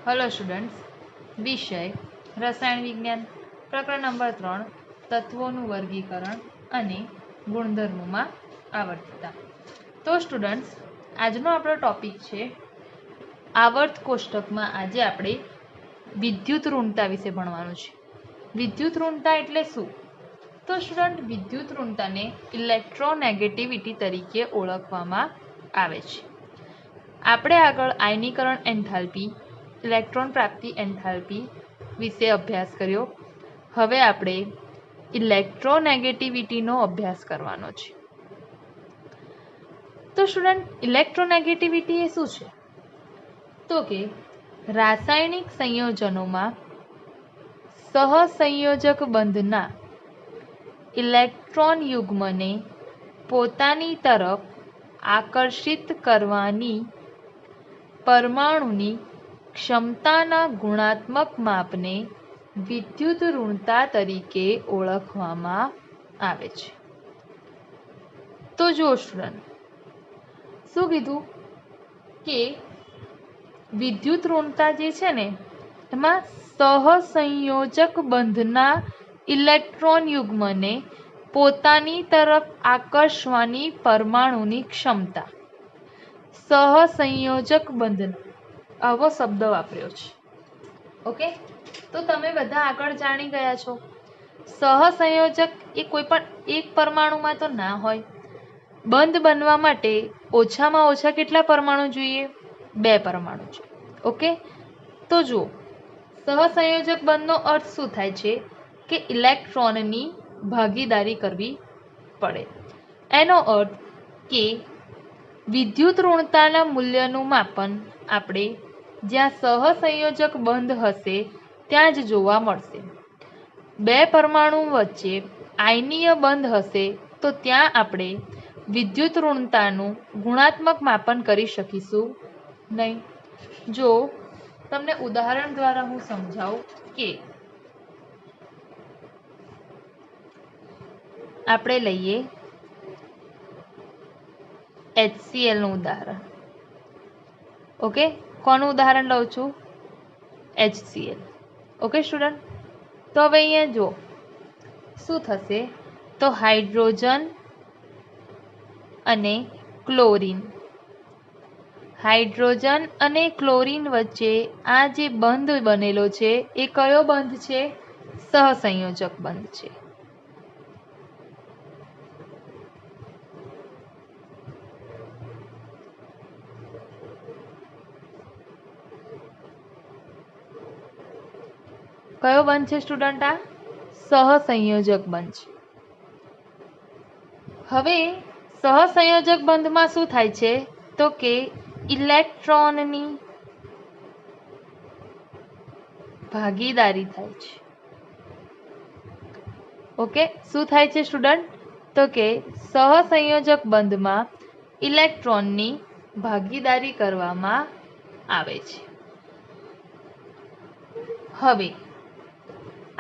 Hello students, विषय रसायण विज्ञान प्रकरण नंबर 3 तत्वों वर्गीकरण અને ગુણધર્મોમાં આવર્તતા। તો સ્ટુડન્ટ્સ, આજનો આપણો ટોપિક છે આવર્ત કોષ્ટકમાં આજે આપણે વિદ્યુત ઋણતા વિશે ભણવાનું છે। વિદ્યુત ઋણતા એટલે શું? તો સ્ટુડન્ટ, વિદ્યુત ઋણતાને ઇલેક્ટ્રોનેગેટિવિટી તરીકે ઓળખવામાં આવે છે। આપણે આગળ આયનીકરણ એન્થાલ્પી, ઇલેક્ટ્રોન પ્રાપ્તિ એન્થાલ્પી વિશે અભ્યાસ કર્યો। હવે આપણે ઇલેક્ટ્રોનેગેટિવિટીનો અભ્યાસ કરવાનો છે। તો સ્ટુડન્ટ, ઇલેક્ટ્રોનેગેટિવિટી એ શું છે? તો કે રાસાયણિક સંયોજનોમાં સહસંયોજક બંધના ઇલેક્ટ્રોન યુગ્મને પોતાની તરફ આકર્ષિત કરવાની પરમાણુની ક્ષમતાના ગુણાત્મક માપને વિદ્યુત ઋણતા તરીકે ઓળખવામાં આવે છે। તો જો સ્ટુડન્ટ, શું કીધું કે વિદ્યુત ઋણતા જે છે ને એમાં સહસંયોજક બંધના ઇલેક્ટ્રોન યુગ્મને પોતાની તરફ આકર્ષવાની પરમાણુની ક્ષમતા, સહસંયોજક બંધના આવો શબ્દ વાપર્યો છે। ઓકે, તો તમે બધા આગળ જાણી ગયા છો સહસંયોજક એ કોઈ પણ એક પરમાણુમાં તો ના હોય। બંધ બનવા માટે ઓછામાં ઓછા કેટલા પરમાણુ જોઈએ? 2 પરમાણુ જોઈએ। ઓકે, તો જુઓ, સહસંયોજક બંધનો અર્થ શું થાય છે કે ઇલેક્ટ્રોનની ભાગીદારી કરવી પડે। એનો અર્થ કે વિદ્યુત ઋણતાના મૂલ્યનું માપન આપણે જ્યાં સહસંયોજક બંધ હશે ત્યાં જ જોવા મળશે। 2 પરમાણુ વચ્ચે આયનીય બંધ હશે તો ત્યાં આપણે વિદ્યુત ઋણતાનું ગુણાત્મક માપન કરી શકીશું નહીં। જો તમને ઉદાહરણ દ્વારા હું સમજાવું કે આપણે લઈએ HCl નું ઉદાહરણ। ઓકે, કોનું ઉદાહરણ લઉં છું? HCl। ઓકે સ્ટુડન્ટ, તો હવે અહીંયા જો શું થશે તો હાઇડ્રોજન અને ક્લોરીન, હાઇડ્રોજન અને ક્લોરીન વચ્ચે આ જે બંધ બનેલો છે એ કયો બંધ છે? સહસંયોજક બંધ છે। કયો બંધ છે સ્ટુડન્ટ? આ સહસંયોજક બંધ છે। હવે સહસંયોજક બંધમાં શું થાય છે તો કે ઇલેક્ટ્રોનની ભાગીદારી થાય છે। ઓકે, શું થાય છે સ્ટુડન્ટ? તો કે સહસંયોજક બંધમાં ઇલેક્ટ્રોનની ભાગીદારી કરવામાં આવે છે। હવે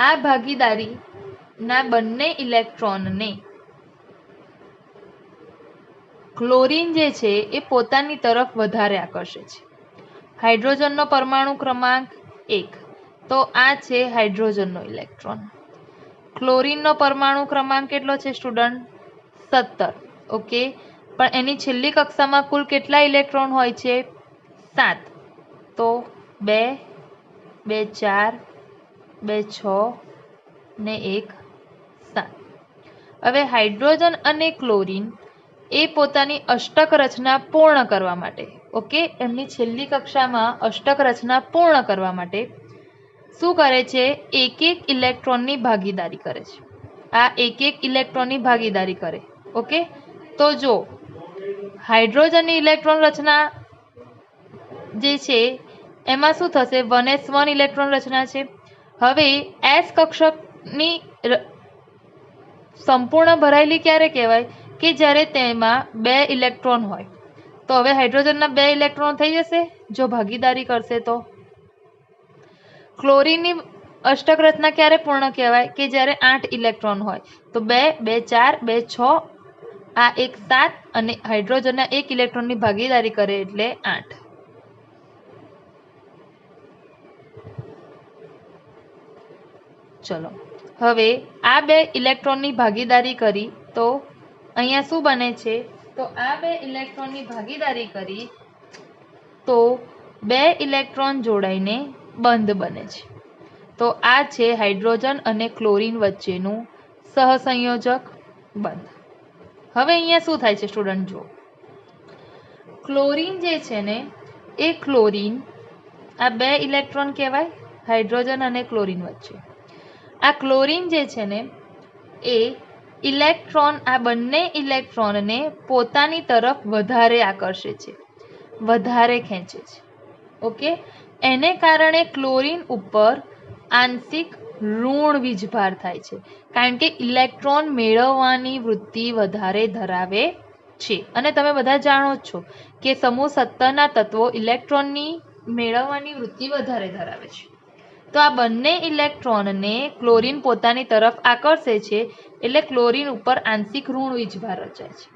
આ ભાગીદારીના બંને ઇલેક્ટ્રોનને ક્લોરીન જે છે એ પોતાની તરફ વધારે આકર્ષે છે। હાઇડ્રોજનનો પરમાણુ ક્રમાંક 1, તો આ છે હાઇડ્રોજનનો ઇલેક્ટ્રોન। ક્લોરીનનો પરમાણુ ક્રમાંક કેટલો છે સ્ટુડન્ટ? 17। ઓકે, પણ એની છેલ્લી કક્ષામાં કુલ કેટલા ઇલેક્ટ્રોન હોય છે? 7। તો 2, 2 4, 2 6 ને 1 7। હવે હાઇડ્રોજન અને ક્લોરીન એ પોતાની અષ્ટક રચના પૂર્ણ કરવા માટે, ઓકે, એમની છેલ્લી કક્ષામાં અષ્ટક રચના પૂર્ણ કરવા માટે શું કરે છે? એક એક ઇલેક્ટ્રોનની ભાગીદારી કરે છે। આ એક એક ઇલેક્ટ્રોનની ભાગીદારી કરે। ઓકે, તો જો હાઇડ્રોજનની ઇલેક્ટ્રોન રચના જે છે એમાં શું થશે? 1s1 ઇલેક્ટ્રોન રચના છે। હવે s કક્ષકની સંપૂર્ણ ભરાયેલી ક્યારે કહેવાય? કે જ્યારે તેમાં 2 ઇલેક્ટ્રોન હોય। તો હવે હાઇડ્રોજનના 2 ઇલેક્ટ્રોન થઈ જશે જો ભાગીદારી કરશે તો। ક્લોરીનની અષ્ટક રચના ક્યારે પૂર્ણ કહેવાય? કે જ્યારે 8 ઇલેક્ટ્રોન હોય। તો 2, 2 4, 2 6, આ 1 7 અને હાઇડ્રોજનના 1 ઇલેક્ટ્રોનની ભાગીદારી કરે એટલે 8। ચલો હવે આ બે ઇલેક્ટ્રોનની ભાગીદારી કરી તો અહીંયા શું બને છે? તો આ બે ઇલેક્ટ્રોનની ભાગીદારી કરી તો બે ઇલેક્ટ્રોન જોડાઈને બંધ બને છે. તો આ છે હાઇડ્રોજન અને ક્લોરીન વચ્ચેનું સહસંયોજક બંધ. હવે અહીંયા શું થાય છે સ્ટુડન્ટ? જુઓ, ક્લોરીન જે છે ને એ ક્લોરીન, આ બે ઇલેક્ટ્રોન કહેવાય હાઇડ્રોજન અને ક્લોરીન વચ્ચે. આ ક્લોરીન જે છે ને એ ઇલેક્ટ્રોન, આ બંને ઇલેક્ટ્રોનને પોતાની તરફ વધારે આકર્ષે છે, વધારે ખેંચે છે. ઓકે, એને કારણે ક્લોરીન ઉપર આંશિક ઋણ વીજભાર થાય છે, કારણ કે ઇલેક્ટ્રોન મેળવવાની વૃત્તિ વધારે ધરાવે છે. અને તમે બધા જાણો જ છો કે સમૂહ 17ના તત્વો ઇલેક્ટ્રોનની મેળવવાની વૃત્તિ વધારે ધરાવે છે. તો આ બંને ઇલેક્ટ્રોનને ક્લોરીન પોતાની તરફ આકર્ષે છે, એટલે ક્લોરીન ઉપર આંશિક ઋણ વીજભાર રચાય છે.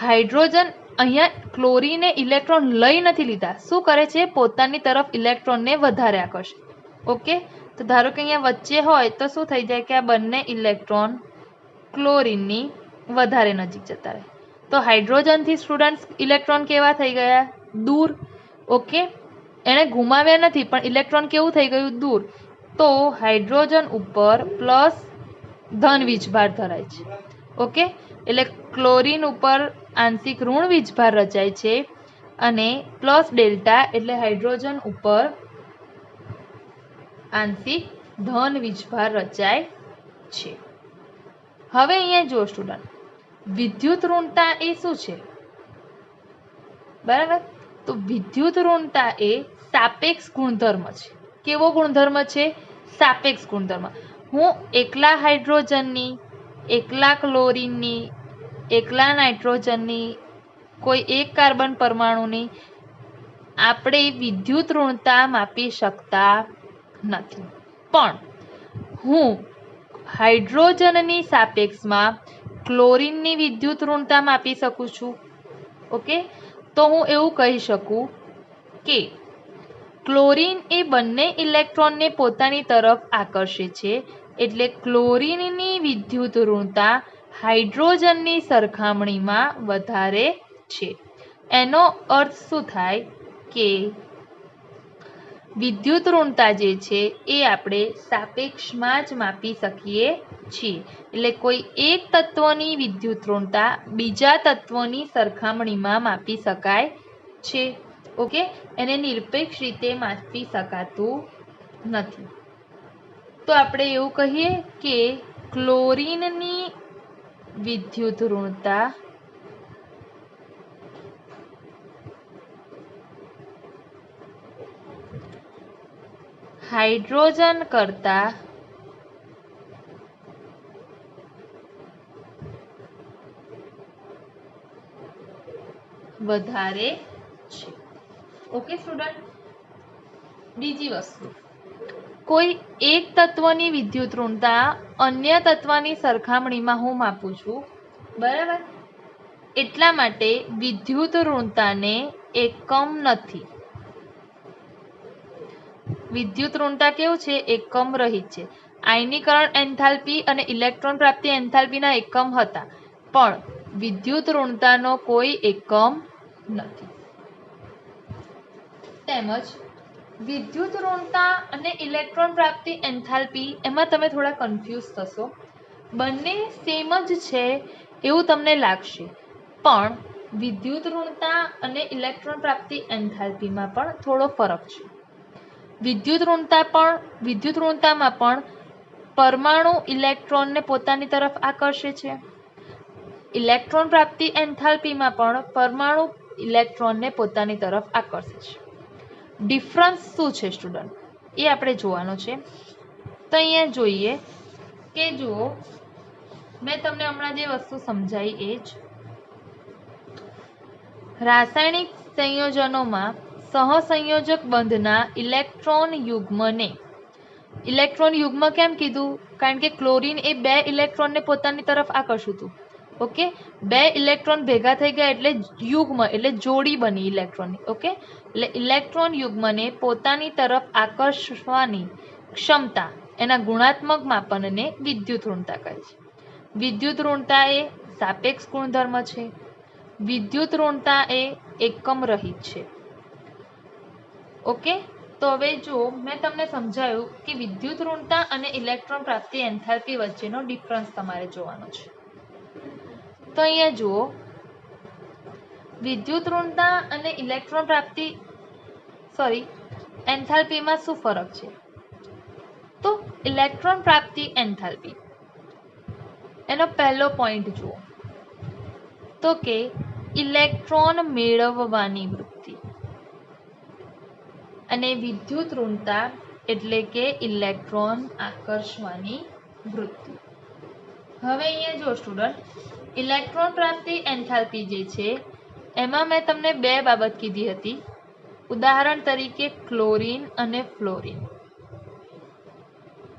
હાઇડ્રોજન, અહીંયા ક્લોરીને ઇલેક્ટ્રોન લઈ નથી લીધા, શું કરે છે? પોતાની તરફ ઇલેક્ટ્રોનને વધારે આકર્ષે. ઓકે, તો ધારો કે અહીંયા વચ્ચે હોય તો શું થઈ જાય કે આ બંને ઇલેક્ટ્રોન ક્લોરીનની વધારે નજીક જતા રહે. તો હાઇડ્રોજનથી સ્ટુડન્ટ્સ ઇલેક્ટ્રોન કેવા થઈ ગયા? દૂર. ઓકે, એણે ગુમાવ્યા નથી પણ ઇલેક્ટ્રોન કેવું થઈ ગયું? દૂર. તો હાઇડ્રોજન ઉપર પ્લસ ધન વીજભાર ધરાય છે. ઓકે, એટલે ક્લોરીન ઉપર આંશિક ઋણ વીજભાર રચાય છે અને પ્લસ ડેલ્ટા એટલે હાઇડ્રોજન ઉપર આંશિક ધન વીજભાર રચાય છે. હવે અહીંયા જો સ્ટુડન્ટ, વિદ્યુત ઋણતા એ શું છે? બરાબર, તો વિદ્યુત ઋણતા એ સાપેક્ષ ગુણધર્મ છે. કેવો ગુણધર્મ છે? સાપેક્ષ ગુણધર્મ. હું એકલા હાઇડ્રોજનની, એકલા ક્લોરીનની, એકલા નાઇટ્રોજનની, કોઈ એક કાર્બન પરમાણુની આપણે વિદ્યુત ઋણતા માપી શકતા નથી, પણ હું હાઇડ્રોજનની સાપેક્ષમાં ક્લોરીનની વિદ્યુત ઋણતા માપી શકું છું. ઓકે, તો હું એવું કહી શકું કે ક્લોરીન એ બંને ઇલેક્ટ્રોનને પોતાની તરફ આકર્ષે છે, એટલે ક્લોરીનની વિદ્યુત ઋણતા હાઇડ્રોજનની સરખામણીમાં વધારે છે. એનો અર્થ શું થાય કે વિદ્યુત ઋણતા જે છે એ આપણે સાપેક્ષમાં જ માપી શકીએ છીએ. એટલે કોઈ એક તત્વની વિદ્યુત ઋણતા બીજા તત્વની સરખામણીમાં માપી શકાય છે. ઓકે, એને નિરપેક્ષ રીતે માપી શકાતું નથી. તો આપણે એવું કહીએ કે ક્લોરીનની વિદ્યુત ઋણતા હાઇડ્રોજન કરતા વધારે છે. ઓકે સ્ટુડન્ટ, બીજી વસ્તુ, કોઈ એક તત્વની વિદ્યુત ઋણતા અન્ય તત્વની સરખામણીમાં હું માપું છું, બરાબર, એટલા માટે વિદ્યુત ઋણતાને એકમ નથી. વિદ્યુત ઋણતા કેવું છે? એકમ રહિત છે. આયનીકરણ એન્થાલ્પી અને ઇલેક્ટ્રોન પ્રાપ્તિ એન્થાલ્પીના એકમ હતા, પણ વિદ્યુત ઋણતાનો કોઈ એકમ નથી. તેમજ વિદ્યુત ઋણતા અને ઇલેક્ટ્રોન પ્રાપ્તિ એન્થાલ્પી, એમાં તમે થોડા કન્ફ્યુઝ થશો. બંને સેમ જ છે એવું તમને લાગશે, પણ વિદ્યુત ઋણતા અને ઇલેક્ટ્રોન પ્રાપ્તિ એન્થાલ્પીમાં પણ થોડો ફરક છે. વિદ્યુત ઋણતામાં પણ પરમાણુ ઇલેક્ટ્રોનને પોતાની તરફ આકર્ષે છે. ઇલેક્ટ્રોન પ્રાપ્તિ એન્થાલ્પીમાં પણ પરમાણુ ઇલેક્ટ્રોનને પોતાની તરફ આકર્ષે છે. ડિફરન્સ શું છે સ્ટુડન્ટ? એ આપણે જોવાનો છે. તો અહીંયા જોઈએ કે જુઓ, મેં તમને હમણાં જે વસ્તુ સમજાવી એ જ રાસાયણિક સંયોજનોમાં સહસંયોજક બંધના ઇલેક્ટ્રોન યુગ્મ કેમ કીધું? કારણ કે ક્લોરીન એ બે ઇલેક્ટ્રોનને પોતાની તરફ આકર્ષ્યું હતું. ઓકે, બે ઇલેક્ટ્રોન ભેગા થઈ ગયા એટલે યુગ્મ, એટલે જોડી બની ઇલેક્ટ્રોનની. ઓકે, એટલે ઇલેક્ટ્રોન યુગ્મને પોતાની તરફ આકર્ષવાની ક્ષમતા એના ગુણાત્મક માપનને વિદ્યુત ઋણતા કહે છે. વિદ્યુત ઋણતા એ સાપેક્ષ ગુણધર્મ છે. વિદ્યુત ઋણતા એ એકમ રહિત છે. ઓકે, તો હવે જો મેં તમને સમજાવ્યું કે વિદ્યુત ઋણતા અને ઇલેક્ટ્રોન પ્રાપ્તિ એન્થાલ્પી વચ્ચેનો ડિફરન્સ તમારે જોવાનો છે. તો અહીંયા જુઓ, વિદ્યુત ઋણતા અને ઇલેક્ટ્રોન પ્રાપ્તિ એન્થાલ્પીમાં શું ફરક છે? તો ઇલેક્ટ્રોન પ્રાપ્તિ એન્થાલ્પી એનો પહેલો પોઈન્ટ જુઓ, તો કે ઇલેક્ટ્રોન મેળવવાની વૃત્તિ, અને વિદ્યુત ઋણતા એટલે કે ઇલેક્ટ્રોન આકર્ષવાની વૃત્તિ. હવે અહીંયા જો સ્ટુડન્ટ, ઇલેક્ટ્રોન પ્રાપ્તિ એન્થાલ્પી જે છે એમાં મેં તમને બે બાબત કીધી હતી. ઉદાહરણ તરીકે ક્લોરીન અને ફ્લોરીન.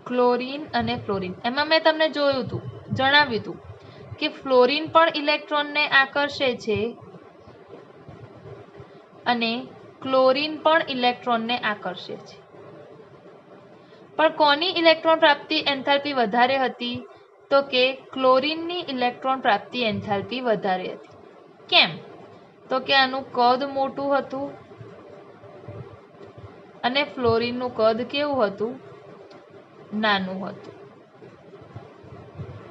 ક્લોરીન અને ફ્લોરીન એમાં મેં તમને જણાવ્યું હતું કે ફ્લોરીન પણ ઇલેક્ટ્રોનને આકર્ષે છે અને ક્લોરીન પણ ઇલેક્ટ્રોનને આકર્ષે છે. પણ કોની ઇલેક્ટ્રોન પ્રાપ્તિ એન્થાલ્પી વધારે હતી? તો કે ક્લોરીનની ઇલેક્ટ્રોન પ્રાપ્તિ એન્થાલ્પી વધારે હતી. કેમ? તો કે આનું કદ મોટું હતું અને ફ્લોરીનનું કદ કેવું હતું? નાનું હતું.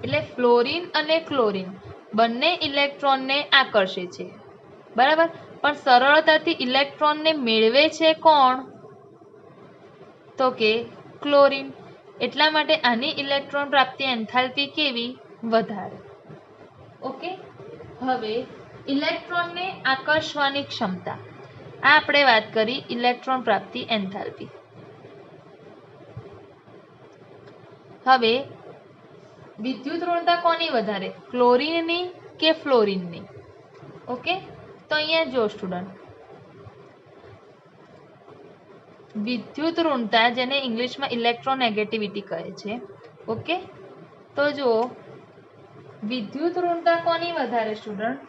એટલે ફ્લોરીન અને ક્લોરીન બંને ઇલેક્ટ્રોનને આકર્ષે છે, બરાબર, પણ સરળતાથી ઇલેક્ટ્રોનને મેળવે છે કોણ? તો કે ક્લોરીન. એટલા માટે આની ઇલેક્ટ્રોન પ્રાપ્તિ એન્થાલ્પી કેવી? વધારે. ઓકે, હવે ઇલેક્ટ્રોનને આકર્ષવાની ક્ષમતા, આ આપણે વાત કરી ઇલેક્ટ્રોન પ્રાપ્તિ એન્થાલ્પી. હવે વિદ્યુત ઋણતા કોની વધારે? ક્લોરીનની કે ફ્લોરીનની? ઓકે, તો અહીંયા જો સ્ટુડન્ટ, વિદ્યુત ઋણતા જેને ઇંગ્લિશમાં ઇલેક્ટ્રોનેગેટિવિટી કહે છે. ઓકે, તો જો વિદ્યુત ઋણતા કોની વધારે સ્ટુડન્ટ?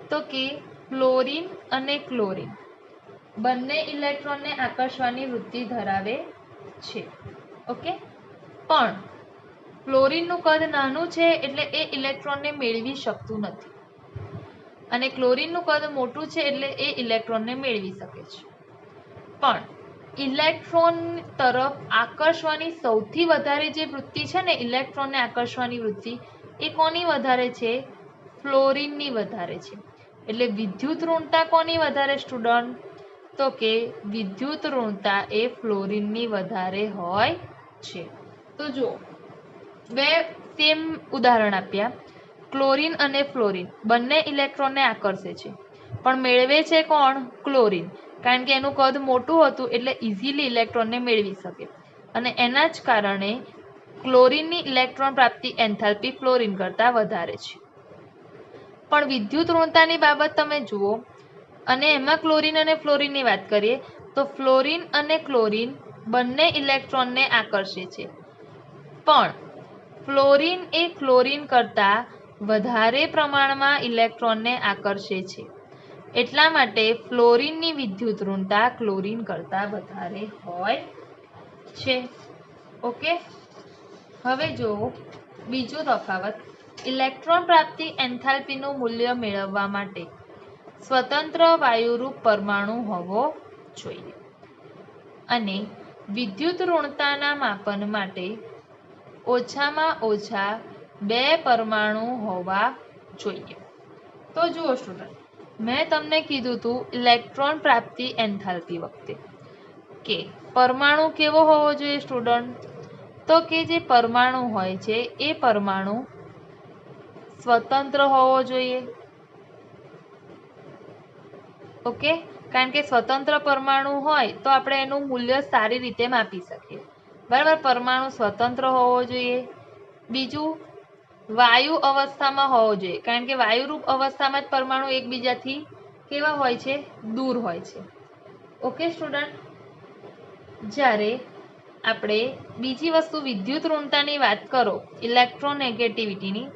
તો કે ફ્લોરીન અને ક્લોરીન બંને ઇલેક્ટ્રોનને આકર્ષવાની વૃત્તિ ધરાવે છે. ઓકે, પણ ફ્લોરીનનું કદ નાનું છે એટલે એ ઇલેક્ટ્રોનને મેળવી શકતું નથી, અને ક્લોરીનનું કદ મોટું છે એટલે એ ઇલેક્ટ્રોનને મેળવી શકે છે. પણ ઇલેક્ટ્રોન તરફ આકર્ષવાની સૌથી વધારે જે વૃત્તિ છે ને, ઇલેક્ટ્રોનને આકર્ષવાની વૃત્તિ, એ કોની વધારે છે? ફ્લોરીનની વધારે છે. એટલે વિદ્યુત ઋણતા કોની વધારે સ્ટુડન્ટ? તો કે વિદ્યુત ઋણતા એ ફ્લોરીનની વધારે હોય છે. તો જો બે સેમ ઉદાહરણ આપ્યા. ક્લોરીન અને ફ્લોરીન બંને ઇલેક્ટ્રોનને આકર્ષે છે, પણ મેળવે છે કોણ? ક્લોરીન. કારણ કે એનું કદ મોટું હતું એટલે ઇઝીલી ઇલેક્ટ્રોનને મેળવી શકે, અને એના જ કારણે ક્લોરીનની ઇલેક્ટ્રોન પ્રાપ્તિ એન્થાલ્પી ફ્લોરીન કરતાં વધારે છે. પણ વિદ્યુત ઋણતાની બાબત તમે જુઓ, અને એમાં ક્લોરીન અને ફ્લોરીનની વાત કરીએ તો ફ્લોરીન અને ક્લોરીન બંને ઇલેક્ટ્રોનને આકર્ષે છે, પણ ફ્લોરીન એ ક્લોરીન કરતાં વધારે પ્રમાણમાં ઇલેક્ટ્રોનને આકર્ષે છે. એટલા માટે ફ્લોરીનની વિદ્યુત ઋણતા ક્લોરીન કરતાં વધારે હોય છે. ઓકે, હવે જો બીજો તફાવત, ઇલેક્ટ્રોન પ્રાપ્તિ એન્થાલ્પીનું મૂલ્ય મેળવવા માટે સ્વતંત્ર વાયુરૂપ પરમાણુ હોવો જોઈએ, અને વિદ્યુત ઋણતાના માપન માટે ઓછામાં ઓછા 2 પરમાણુ હોવા જોઈએ. તો જુઓ સ્ટુડન્ટ, મેં તમને કીધું હતું ઇલેક્ટ્રોન પ્રાપ્તિ એન્થાલ્પી વખતે કે પરમાણુ કેવો હોવો જોઈએ સ્ટુડન્ટ? તો કે જે પરમાણુ હોય છે એ પરમાણુ સ્વતંત્ર હોવો જોઈએ. ઓકે, કારણ કે સ્વતંત્ર પરમાણુ હોય તો આપણે એનું મૂલ્ય સારી રીતે માપી શકીએ, બરાબર. પરમાણુ સ્વતંત્ર હોવો જોઈએ. બીજું, વાયુ અવસ્થામાં હોવો જોઈએ, કારણ કે વાયુરૂપ અવસ્થામાં જ પરમાણુ એકબીજાથી કેવા હોય છે? દૂર હોય છે. ઓકે સ્ટુડન્ટ, જ્યારે આપણે બીજી વસ્તુ વિદ્યુત ઋણતાની વાત કરો, ઇલેક્ટ્રોનેગેટિવિટીની,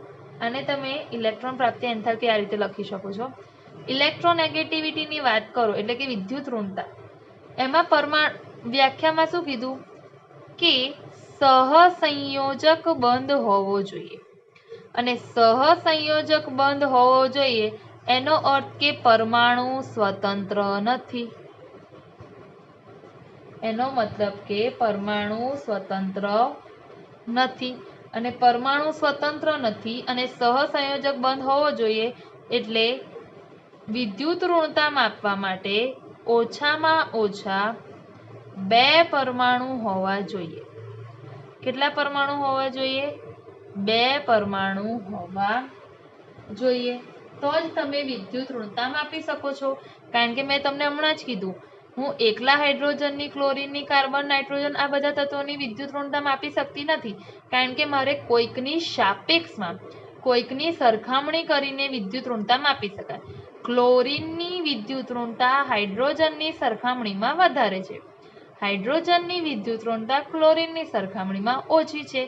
અને તમે ઇલેક્ટ્રોન પ્રાપ્તિ એન્થાલ્પી આ રીતે લખી શકો છો. ઇલેક્ટ્રોનેગેટિવિટીની વાત કરો એટલે કે વિદ્યુત ઋણતા, એમાં વ્યાખ્યામાં શું કીધું કે સહસંયોજક બંધ હોવો જોઈએ અને સહસંયોજક બંધ હોવો જોઈએ એનો અર્થ કે પરમાણુ સ્વતંત્ર નથી. એનો મતલબ કે પરમાણુ સ્વતંત્ર નથી અને પરમાણુ સ્વતંત્ર નથી અને સહસંયોજક બંધ હોવો જોઈએ એટલે વિદ્યુત ઋણતા માપવા માટે ઓછામાં ઓછા 2 પરમાણુ હોવા જોઈએ. કેટલા પરમાણુ હોવા જોઈએ? 2 પરમાણુ હોવા જોઈએ તો જ તમે વિદ્યુત ઋણતા માપી શકો છો. કારણ કે મેં તમને હમણાં જ કીધું, હું એકલા હાઇડ્રોજનની, ક્લોરીનની, કાર્બન, નાઇટ્રોજન આ બધા તત્વોની વિદ્યુત ઋણતા માપી શકતી નથી. કારણ કે મારે કોઈકની સાપેક્ષમાં, કોઈકની સરખામણી કરીને વિદ્યુત ઋણતા માપી શકાય. ક્લોરીનની વિદ્યુત ઋણતા હાઇડ્રોજનની સરખામણીમાં વધારે છે. હાઇડ્રોજનની વિદ્યુત ઋણતા ક્લોરીનની સરખામણીમાં ઓછી છે.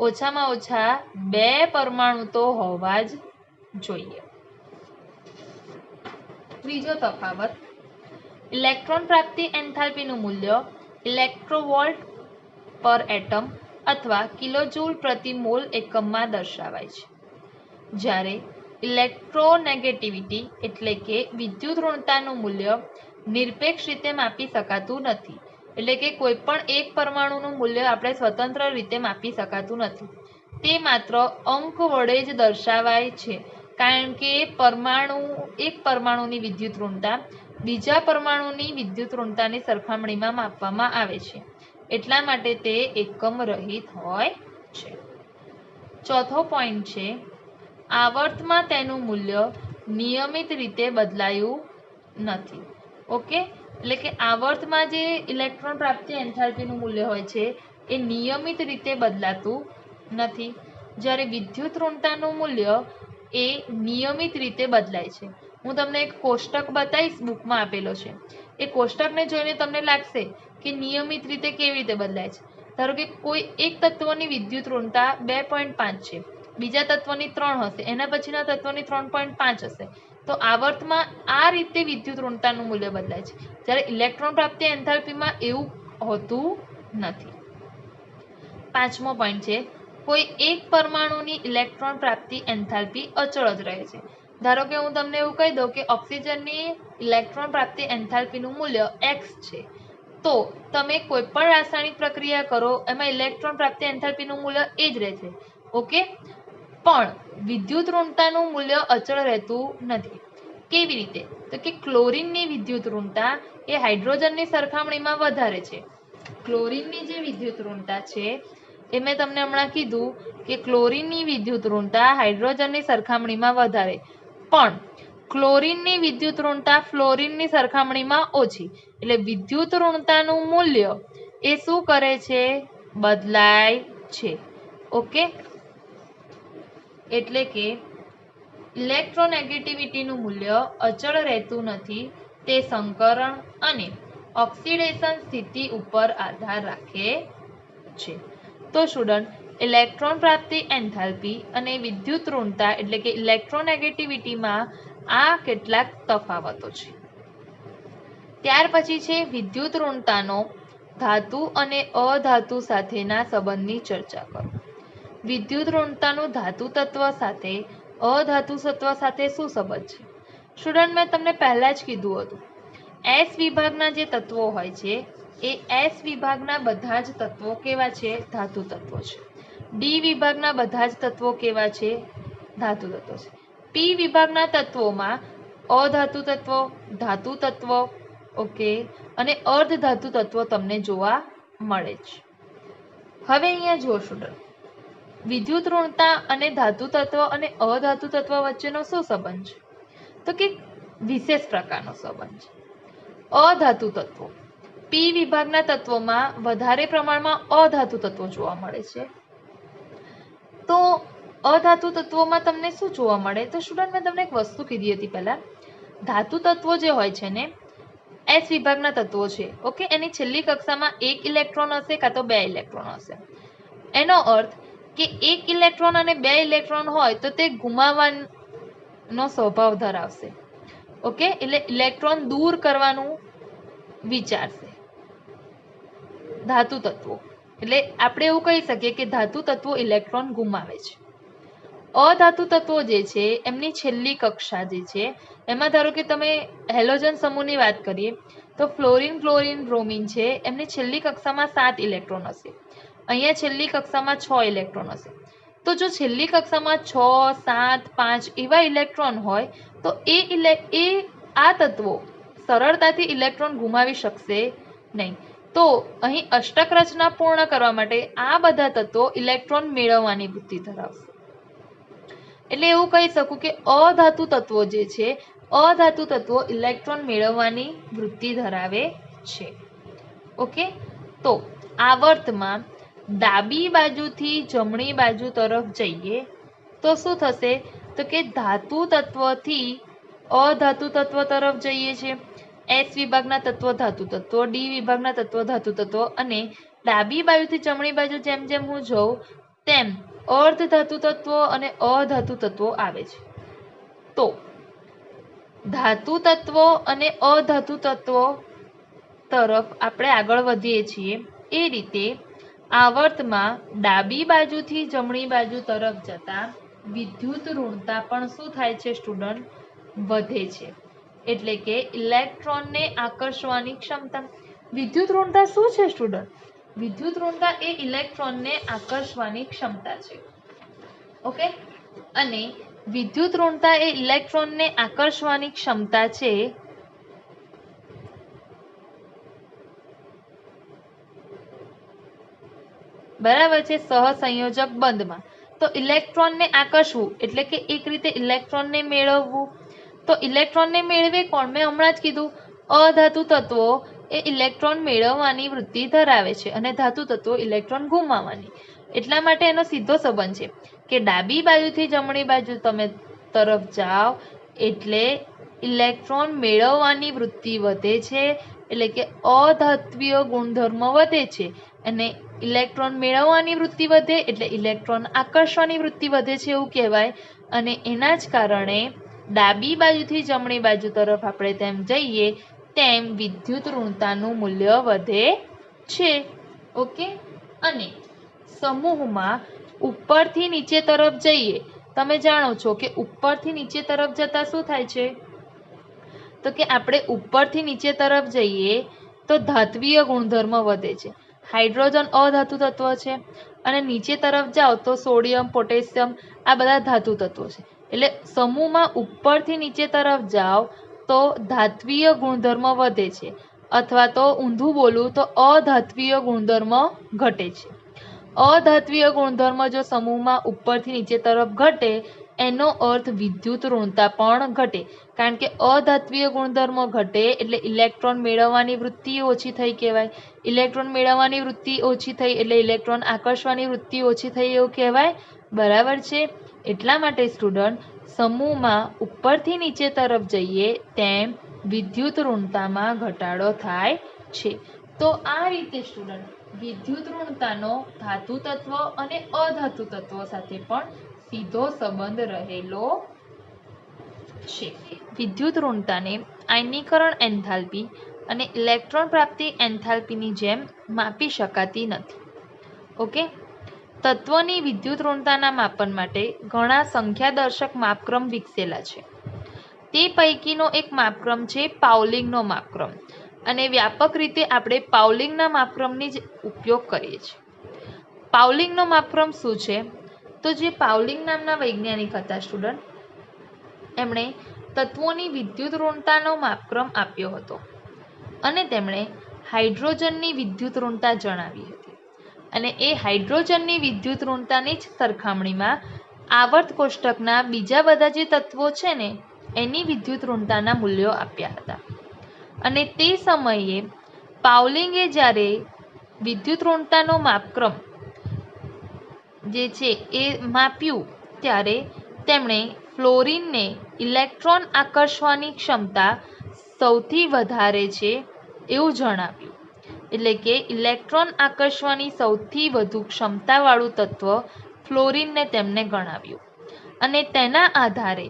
ઓછામાં ઓછા 2 પરમાણુ તો હોવા જ જોઈએ. ત્રીજો તફાવત, ઇલેક્ટ્રોન પ્રાપ્તિ એન્થાલ્પીનું મૂલ્ય ઇલેક્ટ્રોવોલ્ટ પર એટમ અથવા કિલોજૂલ પ્રતિ મોલ એકમમાં દર્શાવાય છે. જ્યારે ઇલેક્ટ્રોનેગેટિવિટી એટલે કે વિદ્યુત ઋણતાનું મૂલ્ય નિરપેક્ષ રીતે માપી શકાતું નથી. એટલે કે કોઈ પણ એક પરમાણુનું મૂલ્ય આપણે સ્વતંત્ર રીતે માપી શકાતું નથી. તે માત્ર અંક વડે જ દર્શાવાય છે. કારણ કે એક પરમાણુની વિદ્યુત ઋણતા બીજા પરમાણુની વિદ્યુત ઋણતાની સરખામણીમાં માપવામાં આવે છે. એટલા માટે તે એકમ રહિત હોય છે. ચોથો પોઈન્ટ છે, આવર્તમાં તેનું મૂલ્ય નિયમિત રીતે બદલાયું નથી. ઓકે, એટલે કે આવર્તમાં જે ઇલેક્ટ્રોન પ્રાપ્તિ એન્થાલ્પીનું મૂલ્ય હોય છે એ નિયમિત રીતે બદલાતું નથી. જ્યારે વિદ્યુત ઋણતાનું મૂલ્ય એ નિયમિત રીતે બદલાય છે. હું તમને એક કોષ્ટક બતાવીશ, બુકમાં આપેલો છે. એ કોષ્ટકને જોઈને તમને લાગશે કે નિયમિત રીતે કેવી રીતે બદલાય છે. ધારો કે કોઈ એક તત્વની વિદ્યુત ઋણતા 2.5 છે, બીજા તત્વની 3 હશે, એના પછીના તત્વની 3.5 હશે. તો આવર્તમાં આ રીતે વિદ્યુત ઋણતાનું મૂલ્ય બદલાય છે. જ્યારે ઇલેક્ટ્રોન પ્રાપ્તિ એન્થાલ્પીમાં એવું હોતું નથી. પાંચમો પોઈન્ટ છે, કોઈ એક પરમાણુની ઇલેક્ટ્રોન પ્રાપ્તિ એન્થાલ્પી અચળ જ રહે છે. ધારો કે હું તમને એવું કહી દઉં કે ઓક્સિજનની ઇલેક્ટ્રોન પ્રાપ્તિ એન્થાલ્પીનું મૂલ્ય x છે. તો તમે કોઈ પણ રાસાયણિક પ્રક્રિયા કરો એમાં ઇલેક્ટ્રોન પ્રાપ્તિ એન્થાલ્પીનું મૂલ્ય એ જ રહેશે. ઓકે, પણ વિદ્યુત ઋણતાનું મૂલ્ય અચળ રહેતું નથી. કેવી રીતે? તો કે ક્લોરીનની વિદ્યુત ઋણતા એ હાઇડ્રોજનની સરખામણીમાં વધારે છે. ક્લોરીનની જે વિદ્યુત ઋણતા છે એ મેં તમને હમણાં કીધું કે ક્લોરીનની વિદ્યુત ઋણતા હાઇડ્રોજનની સરખામણીમાં વધારે, પણ ક્લોરીનની વિદ્યુત ઋણતા ફ્લોરીનની સરખામણીમાં ઓછી. એટલે વિદ્યુત ઋણતાનું મૂલ્ય એ શું કરે છે? બદલાય છે. ઓકે, એટલે કે ઇલેક્ટ્રોનેગેટિવિટીનું મૂલ્ય અચળ રહેતું નથી. તે સંકરણ અને ઓક્સિડેશન સ્થિતિ ઉપર આધાર રાખે છે. તો સ્ટુડન્ટ, ઇલેક્ટ્રોન પ્રાપ્તિ એન્થાલ્પી અને વિદ્યુત ઋણતા એટલે કે ઇલેક્ટ્રોનેગેટિવિટીમાં આ કેટલાક તફાવતો છે. ત્યાર પછી છે વિદ્યુત ઋણતાનો ધાતુ અને અધાતુ સાથેના સંબંધની ચર્ચા કરો. વિદ્યુત ઋણતાનું ધાતુ તત્વ સાથે અધાતુ તત્વ સાથે શું સંબંધ છે? સ્ટુડન્ટ, મેં તમને પહેલા જ કીધું હતું, એસ વિભાગના જે તત્વો હોય છે એ એસ વિભાગના બધા જ તત્વો કેવા છે? ધાતુ તત્વો છે. ડી વિભાગના બધા જ તત્વો કેવા છે? ધાતુ તત્વો છે. પી વિભાગના તત્વોમાં અધાતુ તત્વો, ધાતુ તત્વો, ઓકે, અને અર્ધધાતુ તત્વો તમને જોવા મળે છે. હવે અહીંયા જુઓ સ્ટુડન્ટ, વિદ્યુત ઋણતા અને ધાતુ તત્વ અને અધાતુ તત્વ વચ્ચેનો શું સંબંધ છે? તો કે વિશેષ પ્રકારનો સંબંધ છે. અધાતુ તત્વો, પી વિભાગના તત્વોમાં વધારે પ્રમાણમાં અધાતુ તત્વો જોવા મળે છે. તો અધાતુ તત્વોમાં તમને શું જોવા મળે? તો સ્ટુડન્ટ, મેં તમને એક વસ્તુ કીધી હતી પહેલા, ધાતુ તત્વો જે હોય છે ને એસ વિભાગના તત્વો છે. ઓકે, એની છેલ્લી કક્ષામાં 1 ઇલેક્ટ્રોન હશે કાં તો 2 ઇલેક્ટ્રોન હશે. એનો અર્થ કે 1 ઇલેક્ટ્રોન અને 2 ઇલેક્ટ્રોન હોય તો તે ગુમાવવાનો સ્વભાવ ધરાવશે. ઓકે, એટલે ઇલેક્ટ્રોન દૂર કરવાનું વિચારશે ધાતુ તત્વો. એટલે આપણે એવું કહી શકીએ કે ધાતુ તત્વો ઇલેક્ટ્રોન ગુમાવે છે. અધાતુ તત્વો જે છે એમની છેલ્લી કક્ષા જે છે એમાં ધારો કે તમે હેલોજન સમૂહની વાત કરીએ તો ફ્લોરિન, ક્લોરિન, બ્રોમિન છે એમની છેલ્લી કક્ષામાં 7 ઇલેક્ટ્રોન હશે. અહીંયા છેલ્લી કક્ષામાં 6 ઇલેક્ટ્રોન હશે. તો જો છેલ્લી કક્ષામાં 6, 7, 5 એવા ઇલેક્ટ્રોન હોય તો આ તત્વો સરળતાથી ઇલેક્ટ્રોન ગુમાવી શકશે નહીં. તો અહીં અષ્ટક રચના પૂર્ણ કરવા માટે આ બધા તત્વો ઇલેક્ટ્રોન મેળવવાની વૃત્તિ ધરાવશે. એટલે એવું કહી શકું કે અધાતુ તત્વો જે છે અધાતુ તત્વો ઇલેક્ટ્રોન મેળવવાની વૃત્તિ ધરાવે છે. ઓકે, તો આવર્તમાં ડાબી બાજુથી જમણી બાજુ તરફ જઈએ તો શું થશે? તો કે ધાતુ તત્વથી અધાતુ તત્વ તરફ જઈએ છીએ. એસ વિભાગના તત્વો ધાતુ તત્વો, ડી વિભાગના તત્વો ધાતુ તત્વો, અને ડાબી બાજુથી જમણી બાજુ જેમ જેમ હું જઉં તેમ અર્ધ ધાતુ તત્વો અને અધાતુ તત્વો આવે છે. તો ધાતુ તત્વો અને અધાતુ તત્વો તરફ આપણે આગળ વધીએ છીએ એ રીતે આવર્તમાં ડાબી બાજુથી જમણી બાજુ તરફ જતા વિદ્યુત ઋણતા પણ શું થાય છે સ્ટુડન્ટ? વધે છે. એટલે કે ઇલેક્ટ્રોનને આકર્ષવાની ક્ષમતા. વિદ્યુત ઋણતા શું છે સ્ટુડન્ટ? વિદ્યુત ઋણતા એ ઇલેક્ટ્રોનને આકર્ષવાની ક્ષમતા છે. ઓકે, અને વિદ્યુત ઋણતા એ ઇલેક્ટ્રોનને આકર્ષવાની ક્ષમતા છે બરાબર છે સહસંયોજક બંધમાં. તો ઇલેક્ટ્રોનને આકર્ષવું એટલે કે એક રીતે ઇલેક્ટ્રોનને મેળવવું. તો ઇલેક્ટ્રોનને મેળવે કોણ? મેં હમણાં જ કીધું અધાતુ તત્વો એ ઇલેક્ટ્રોન મેળવવાની વૃત્તિ ધરાવે છે અને ધાતુ તત્વો ઇલેક્ટ્રોન ગુમાવવાની. એટલા માટે એનો સીધો સંબંધ છે કે ડાબી બાજુથી જમણી બાજુ તમે તરફ જાઓ એટલે ઇલેક્ટ્રોન મેળવવાની વૃત્તિ વધે છે. એટલે કે અધાત્વીય ગુણધર્મ વધે છે અને ઇલેક્ટ્રોન મેળવવાની વૃત્તિ વધે એટલે ઇલેક્ટ્રોન આકર્ષવાની વૃત્તિ વધે છે એવું કહેવાય. અને એના જ કારણે ડાબી બાજુથી જમણી બાજુ તરફ આપણે તેમ જઈએ તેમ વિદ્યુત ઋણતાનું મૂલ્ય વધે છે. ઓકે, અને સમૂહમાં ઉપરથી નીચે તરફ જઈએ. તમે જાણો છો કે ઉપરથી નીચે તરફ જતા શું થાય છે? તો કે આપણે ઉપરથી નીચે તરફ જઈએ તો ધાત્વીય ગુણધર્મ વધે છે. હાઇડ્રોજન અધાતુ તત્વ છે અને નીચે તરફ જાઓ તો સોડિયમ, પોટેશિયમ આ બધા ધાતુ તત્વો છે. એટલે સમૂહમાં ઉપરથી નીચે તરફ જાઓ તો ધાત્વીય ગુણધર્મ વધે છે, અથવા તો ઊંધું બોલું તો અધાત્વીય ગુણધર્મ ઘટે છે. અધાત્વીય ગુણધર્મ જો સમૂહમાં ઉપરથી નીચે તરફ ઘટે એનો અર્થ વિદ્યુત ઋણતા પણ ઘટે. કારણ કે અધાત્વીય ગુણધર્મ ઘટે એટલે ઇલેક્ટ્રોન મેળવવાની વૃત્તિ ઓછી થઈ કહેવાય. ઇલેક્ટ્રોન મેળવવાની વૃત્તિ ઓછી થઈ એટલે ઇલેક્ટ્રોન આકર્ષવાની વૃત્તિ ઓછી થઈ એવું કહેવાય. બરાબર છે. એટલા માટે સ્ટુડન્ટ સમૂહમાં ઉપરથી નીચે તરફ જઈએ તેમ વિદ્યુત ઋણતામાં ઘટાડો થાય છે. તો આ રીતે સ્ટુડન્ટ વિદ્યુત ઋણતાનો ધાતુ તત્વ અને અધાતુ તત્વો સાથે પણ સીધો સંબંધ રહેલો છે. વિદ્યુત ઋણતાને આયનીકરણ એન્થાલ્પી અને ઇલેક્ટ્રોન પ્રાપ્તિ એન્થાલ્પીની જેમ માપી શકાતી નથી. ઓકે, તત્વની વિદ્યુત ઋણતાના માપન માટે ઘણા સંખ્યાદર્શક માપક્રમ વિકસેલા છે. તે પૈકીનો એક માપક્રમ છે પાઉલિંગનો માપક્રમ, અને વ્યાપક રીતે આપણે પાઉલિંગના માપક્રમની જ ઉપયોગ કરીએ છીએ. પાઉલિંગનો માપક્રમ શું છે? તો જે પાઉલિંગ નામના વૈજ્ઞાનિક હતા સ્ટુડન્ટ, એમણે તત્વોની વિદ્યુત ઋણતાનો માપક્રમ આપ્યો હતો અને તેમણે હાઇડ્રોજનની વિદ્યુત ઋણતા જણાવી હતી. અને એ હાઇડ્રોજનની વિદ્યુત ઋણતાની જ સરખામણીમાં આવર્ત કોષ્ટકના બીજા બધા જે તત્વો છે ને એની વિદ્યુત ઋણતાના મૂલ્યો આપ્યા હતા. અને તે સમયે પાઉલિંગે જ્યારે વિદ્યુત ઋણતાનો માપક્રમ જે છે એ માપ્યું ત્યારે તેમણે ફ્લોરિનને ઇલેક્ટ્રોન આકર્ષવાની ક્ષમતા સૌથી વધારે છે એવું જણાવ્યું. એટલે કે ઇલેક્ટ્રોન આકર્ષવાની સૌથી વધુ ક્ષમતાવાળું તત્વ ફ્લોરિનને તેમને ગણાવ્યું. અને તેના આધારે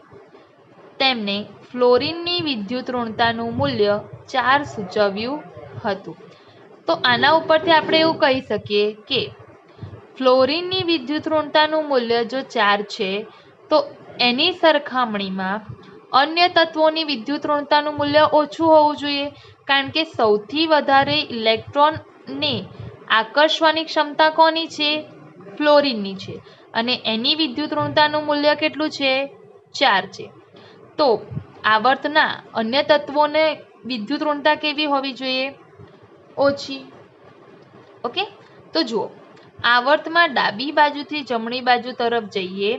તેમને ફ્લોરિનની વિદ્યુત ઋણતાનું મૂલ્ય 4 સૂચવ્યું હતું. તો આના ઉપરથી આપણે એવું કહી શકીએ કે ફ્લોરિનની વિદ્યુત ઋણતાનું મૂલ્ય જો 4 છે તો એની સરખામણીમાં અન્ય તત્વોની વિદ્યુત ઋણતાનું મૂલ્ય ઓછું હોવું જોઈએ, કારણ કે સૌથી વધારે ઇલેક્ટ્રોનને આકર્ષવાની ક્ષમતા કોની છે? ફ્લોરિનની છે, અને એની વિદ્યુત ઋણતાનું મૂલ્ય કેટલું છે? 4 છે. તો આવર્તના અન્ય તત્વોને વિદ્યુત ઋણતા કેવી હોવી જોઈએ? ઓછી. ઓકે, તો જુઓ, આવર્તમાં ડાબી બાજુથી જમણી બાજુ તરફ જઈએ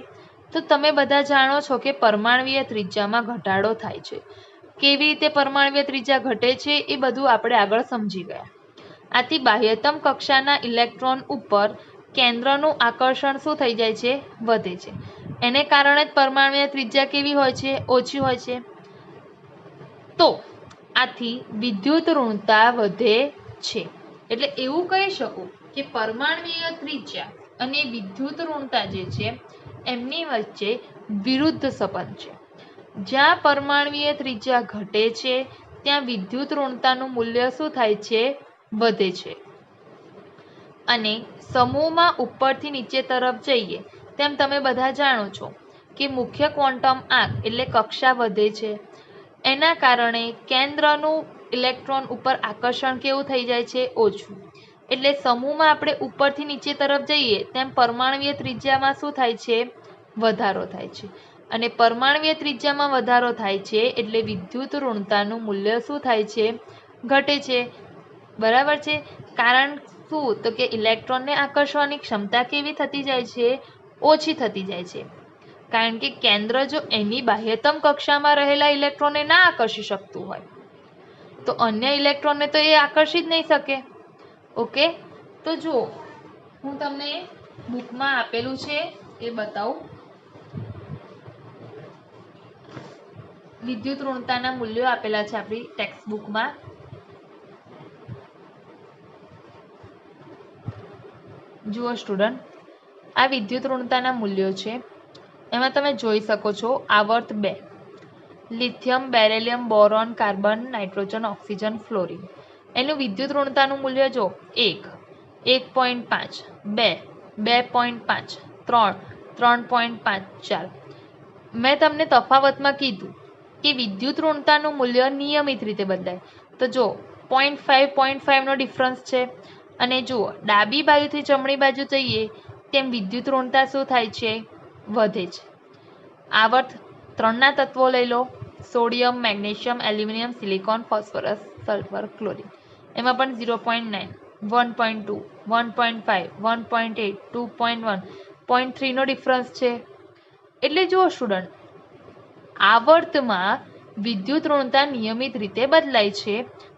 તો તમે બધા જાણો છો કે પરમાણ્વીય ત્રિજ્યામાં ઘટાડો થાય છે. કેવી રીતે પરમાણ્વીય ત્રિજ્યા ઘટે છે એ બધું આપણે આગળ સમજી ગયા. આથી બાહ્યતમ કક્ષાના ઇલેક્ટ્રોન ઉપર કેન્દ્રનું આકર્ષણ શું થઈ જાય છે? વધે છે. એને કારણે જ પરમાણ્વીય ત્રિજ્યા કેવી હોય છે? ઓછી હોય છે. તો આથી વિદ્યુત ઋણતા વધે છે. એટલે એવું કહી શકું કે પરમાણ્વીય ત્રિજ્યા અને વિદ્યુત ઋણતા જે છે એમની વચ્ચે વિરુદ્ધ સંબંધ છે. જ્યાં પરમાણ્વીય ત્રિજ્યા ઘટે છે ત્યાં વિદ્યુત ઋણતાનું મૂલ્ય શું થાય છે? વધે છે. અને સમૂહમાં ઉપરથી નીચે તરફ જઈએ તેમ તમે બધા જાણો છો કે મુખ્ય ક્વોન્ટમ આંક એટલે કક્ષા વધે છે. એના કારણે કેન્દ્રનું ઇલેક્ટ્રોન ઉપર આકર્ષણ કેવું થઈ જાય છે? ઓછું. એટલે સમૂહમાં આપણે ઉપરથી નીચે તરફ જઈએ તેમ પરમાણ્વીય ત્રિજ્યામાં શું થાય છે? વધારો થાય છે. અને પરમાણ્વીય ત્રિજ્યામાં વધારો થાય છે એટલે વિદ્યુત ઋણતાનું મૂલ્ય શું થાય છે? ઘટે છે. બરાબર છે. કારણ શું? તો કે ઇલેક્ટ્રોનને આકર્ષવાની ક્ષમતા કેવી થતી જાય છે? ઓછી થતી જાય છે. કારણ કે કેન્દ્ર જો એની બાહ્યતમ કક્ષામાં રહેલા ઇલેક્ટ્રોનને ના આકર્ષી શકતું હોય તો અન્ય ઇલેક્ટ્રોનને તો એ આકર્ષી જ નહીં શકે. ઓકે, તો જુઓ, હું તમને બુકમાં આપેલું છે એ બતાવું. વિદ્યુત ઋણતાના મૂલ્યો આપેલા છે આપણી ટેક્સ્ટ બુકમાં. જુઓ સ્ટુડન્ટ, આ વિદ્યુત ઋણતાના મૂલ્યો છે. એમાં તમે જોઈ શકો છો આવર્ત 2, lithium, beryllium, boron, carbon, nitrogen, oxygen, fluorine. એનું વિદ્યુત ઋણતાનું મૂલ્ય જો 1, 1.5, 2, 2.5, 3, 3.5, 4. મેં તમને તફાવતમાં કીધું કે વિદ્યુત ઋણતાનું મૂલ્ય નિયમિત રીતે બદલાય. તો જો 0.5 નો ડિફરન્સ છે. અને જુઓ, ડાબી બાજુથી જમણી બાજુ જઈએ તેમ વિદ્યુત ઋણતા શું થાય છે? વધે છે. આવર્ત 3ના તત્વો લઈ લો: sodium, magnesium, aluminium, silicon, phosphorus, sulphur, chlorine. એમાં પણ 0.9, 1.2, 1.5, 1.8, 2.1, 0.3 નો ડિફરન્સ છે. એટલે જુઓ સ્ટુડન્ટ, આવર્તમાં વિદ્યુત ઋણતા નિયમિત રીતે બદલાય છે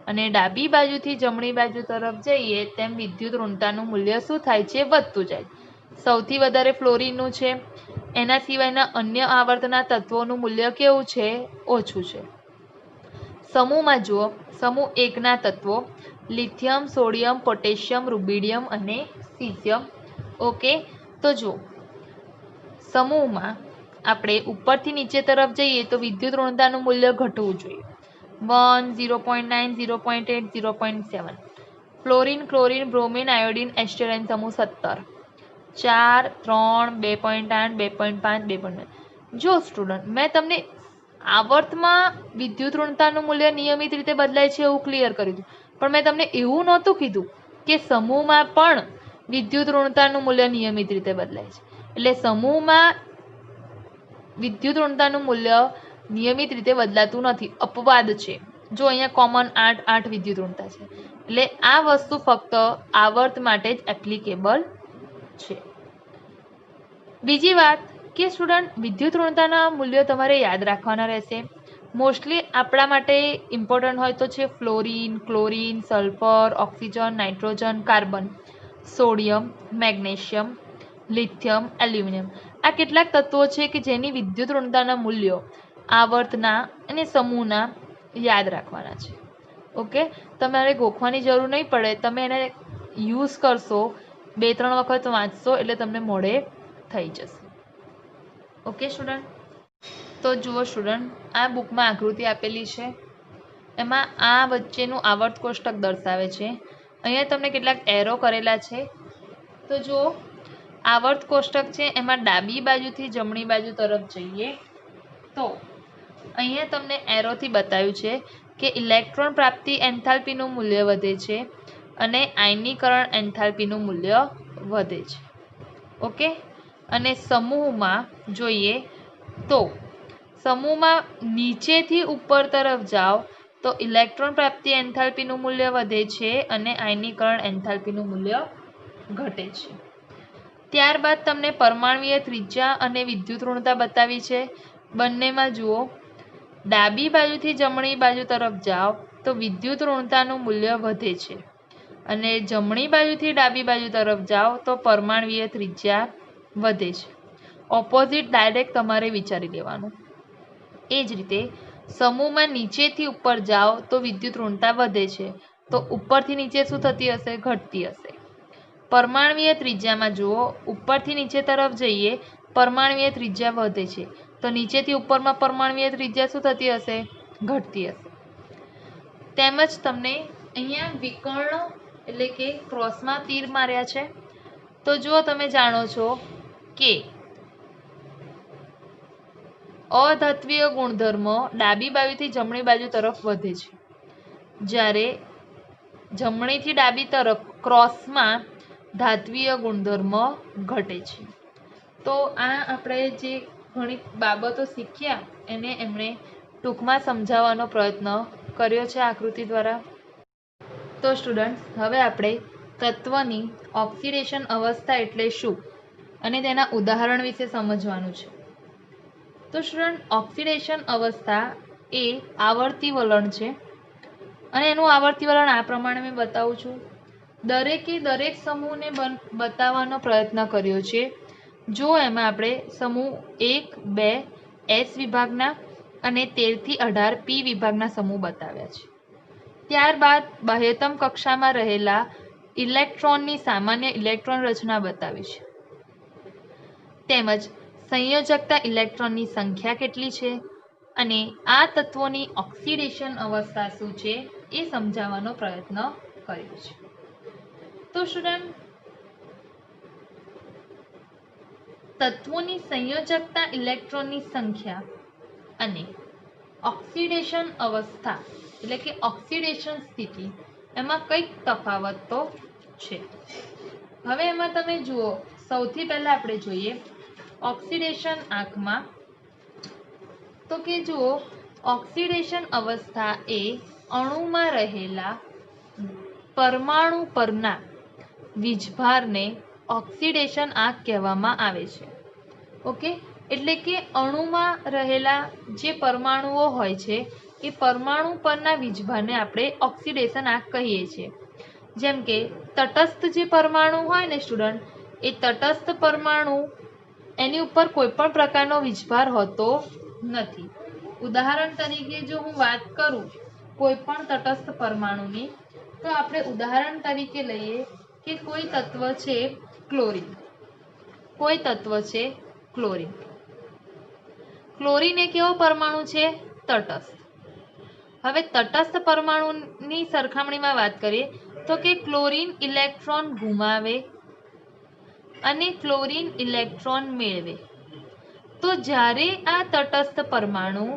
અને ડાબી બાજુથી જમણી બાજુ તરફ જઈએ તેમ વિદ્યુત ઋણતાનું મૂલ્ય શું થાય છે? વધતું જાય. સૌથી વધારે ફ્લોરિનનું છે. એના સિવાયના અન્ય આવર્તના તત્વોનું મૂલ્ય કેવું છે? ઓછું છે. સમૂહમાં જુઓ, સમૂહ 1ના તત્વો લિથિયમ, સોડિયમ, પોટેશિયમ, રૂબિડિયમ અને સીઝિયમ. ઓકે, તો જુઓ, સમૂહમાં આપણે ઉપરથી નીચે તરફ જઈએ તો વિદ્યુત ઋણતાનું મૂલ્ય ઘટવું જોઈએ. 1, 0.9, 0.8, 0.7. ફ્લોરિન, ક્લોરિન, બ્રોમિન, આયોડિન, એસ્ટરેન સમૂહ 17, 4, 3, 2.8, 2.5, 2.9. જો સ્ટુડન્ટ, મેં તમને આવર્તમાં વિદ્યુત ઋણતાનું મૂલ્ય નિયમિત રીતે બદલાય છે એવું ક્લિયર કર્યું હતું, પણ મેં તમને એવું નહોતું કીધું કે સમૂહમાં પણ વિદ્યુત ઋણતાનું મૂલ્ય નિયમિત રીતે બદલાય છે. એટલે સમૂહમાં વિદ્યુત ઋણતાનું મૂલ્ય નિયમિત રીતે બદલાતું નથી, અપવાદ છે. જો અહીંયા કોમન 8, 8 વિદ્યુત ઋણતા છે. એટલે આ વસ્તુ ફક્ત આવર્ત માટે જ એપ્લિકેબલ છે. બીજી વાત કે સ્ટુડન્ટ, વિદ્યુત ઋણતાના મૂલ્યો તમારે યાદ રાખવાના રહેશે. મોસ્ટલી આપણા માટે ઇમ્પોર્ટન્ટ હોય તો છે fluorine, chlorine, sulphur, oxygen, nitrogen, carbon, sodium, magnesium, lithium, aluminium. આ કેટલાક તત્વો છે કે જેની વિદ્યુત ઋણતાના મૂલ્યો આવર્તના અને સમૂહના યાદ રાખવાના છે. ઓકે, તમારે ગોખવાની જરૂર નહીં પડે. તમે એને યુઝ કરશો, 2-3 વખત વાંચશો એટલે તમને મોઢે થઈ જશે. ઓકે સ્ટુડન્ટ, તો જુઓ સ્ટુડન્ટ, આ બુકમાં આકૃતિ આપેલી છે. એમાં આ વચ્ચેનું આવર્ત કોષ્ટક દર્શાવે છે અહીંયા તમને કેટલાક એરો કરેલા છે તો જો આવર્ત કોષ્ટક છે એમાં ડાબી બાજુથી જમણી બાજુ તરફ જઈએ તો અહીંયા તમને એરોથી બતાવ્યું છે કે ઇલેક્ટ્રોન પ્રાપ્તિ એન્થાલ્પીનું મૂલ્ય વધે છે અને આયનીકરણ એન્થાલ્પીનું મૂલ્ય વધે છે. ઓકે, અને સમૂહમાં જોઈએ તો સમૂહમાં નીચેથી ઉપર તરફ જાઓ તો ઇલેક્ટ્રોન પ્રાપ્તિ એન્થાલ્પીનું મૂલ્ય વધે છે અને આયનીકરણ એન્થાલ્પીનું મૂલ્ય ઘટે છે. ત્યારબાદ તમને પરમાણુય ત્રિજ્યા અને વિદ્યુત ઋણતા બતાવી છે. બંનેમાં જુઓ, ડાબી બાજુથી જમણી બાજુ તરફ જાઓ તો વિદ્યુત ઋણતાનું મૂલ્ય વધે છે અને જમણી બાજુથી ડાબી બાજુ તરફ જાઓ તો પરમાણુય ત્રિજ્યા વધે છે. ઓપોઝિટ ડાયરેક્ટ તમારે વિચારી લેવાનું. એ જ રીતે સમૂહમાં નીચેથી ઉપર જાઓ તો વિદ્યુત ઋણતા વધે છે, તો ઉપરથી નીચે શું થતી હશે? ઘટતી હશે. પરમાણુય ત્રિજ્યામાં જુઓ, ઉપરથી નીચે તરફ જઈએ પરમાણુય ત્રિજ્યા વધે છે, તો નીચેથી ઉપરમાં પરમાણુય ત્રિજ્યા શું થતી હશે? ઘટતી હશે. તેમજ તમને અહીંયા વિકર્ણ એટલે કે ક્રોસમાં તીર માર્યા છે. તો જો તમે જાણો છો કે અધાત્વીય ગુણધર્મો ડાબી બાજુથી જમણી બાજુ તરફ વધે છે, જ્યારે જમણીથી ડાબી તરફ ક્રોસમાં ધાત્વીય ગુણધર્મો ઘટે છે. તો આ આપણે જે ઘણી બાબતો શીખ્યા એને એમણે ટૂંકમાં સમજાવવાનો પ્રયત્ન કર્યો છે આકૃતિ દ્વારા. તો સ્ટુડન્ટ્સ, હવે આપણે તત્વની ઓક્સિડેશન અવસ્થા એટલે શું અને તેના ઉદાહરણ વિશે સમજવાનું છે. તો સ્ટુડન્ટ, ઓક્સિડેશન અવસ્થા એ આવર્તી વલણ છે અને એનું આવર્તી વલણ આ પ્રમાણે મેં બતાવું છું. દરેકે દરેક સમૂહને બતાવવાનો પ્રયત્ન કર્યો છે. જો એમાં આપણે સમૂહ 1, 2 એસ વિભાગના અને 13 થી 18 પી વિભાગના સમૂહ બતાવ્યા છે. ત્યારબાદ બાહ્યતમ કક્ષામાં રહેલા ઇલેક્ટ્રોનની સામાન્ય ઇલેક્ટ્રોન રચના બતાવી છે, તેમજ સંયોજકતા ઇલેક્ટ્રોનની સંખ્યા કેટલી છે અને આ તત્વોની ઓક્સિડેશન અવસ્થા શું છે એ સમજાવવાનો પ્રયત્ન કર્યો છે. તો સ્ટુડન્ટ, તત્વોની સંયોજકતા ઇલેક્ટ્રોનની સંખ્યા અને ઓક્સિડેશન અવસ્થા એટલે કે ઓક્સિડેશન સ્થિતિ એમાં કંઈક તફાવતો છે. હવે એમાં તમે જુઓ, સૌથી પહેલા આપણે જોઈએ ઓક્સિડેશન આંખમાં. તો કે જુઓ, ઓક્સિડેશન અવસ્થા એ અણુમાં રહેલા પરમાણુ પરના વીજભારને ઓક્સિડેશન આંક કહેવામાં આવે છે. ઓકે, એટલે કે અણુમાં રહેલા જે પરમાણુઓ હોય છે એ પરમાણુ પરના વીજભારને આપણે ઓક્સિડેશન આંક કહીએ છીએ. જેમ કે તટસ્થ જે પરમાણુ હોય ને સ્ટુડન્ટ, એ તટસ્થ પરમાણુ એની ઉપર કોઈ પણ પ્રકારનો વીજભાર હોતો નથી. ઉદાહરણ તરીકે જો હું વાત કરું કોઈ પણ તટસ્થ પરમાણુની, તો આપણે ઉદાહરણ તરીકે લઈએ કે કોઈ તત્વ છે ક્લોરીન. કોઈ તત્વ છે ક્લોરીન. ક્લોરીન એ કેવો પરમાણુ છે? તટસ્થ. હવે તટસ્થ પરમાણુની સરખામણીમાં વાત કરીએ તો કે ક્લોરીન ઇલેક્ટ્રોન ગુમાવે અને ક્લોરીન ઇલેક્ટ્રોન મેળવે. તો જ્યારે આ તટસ્થ પરમાણુ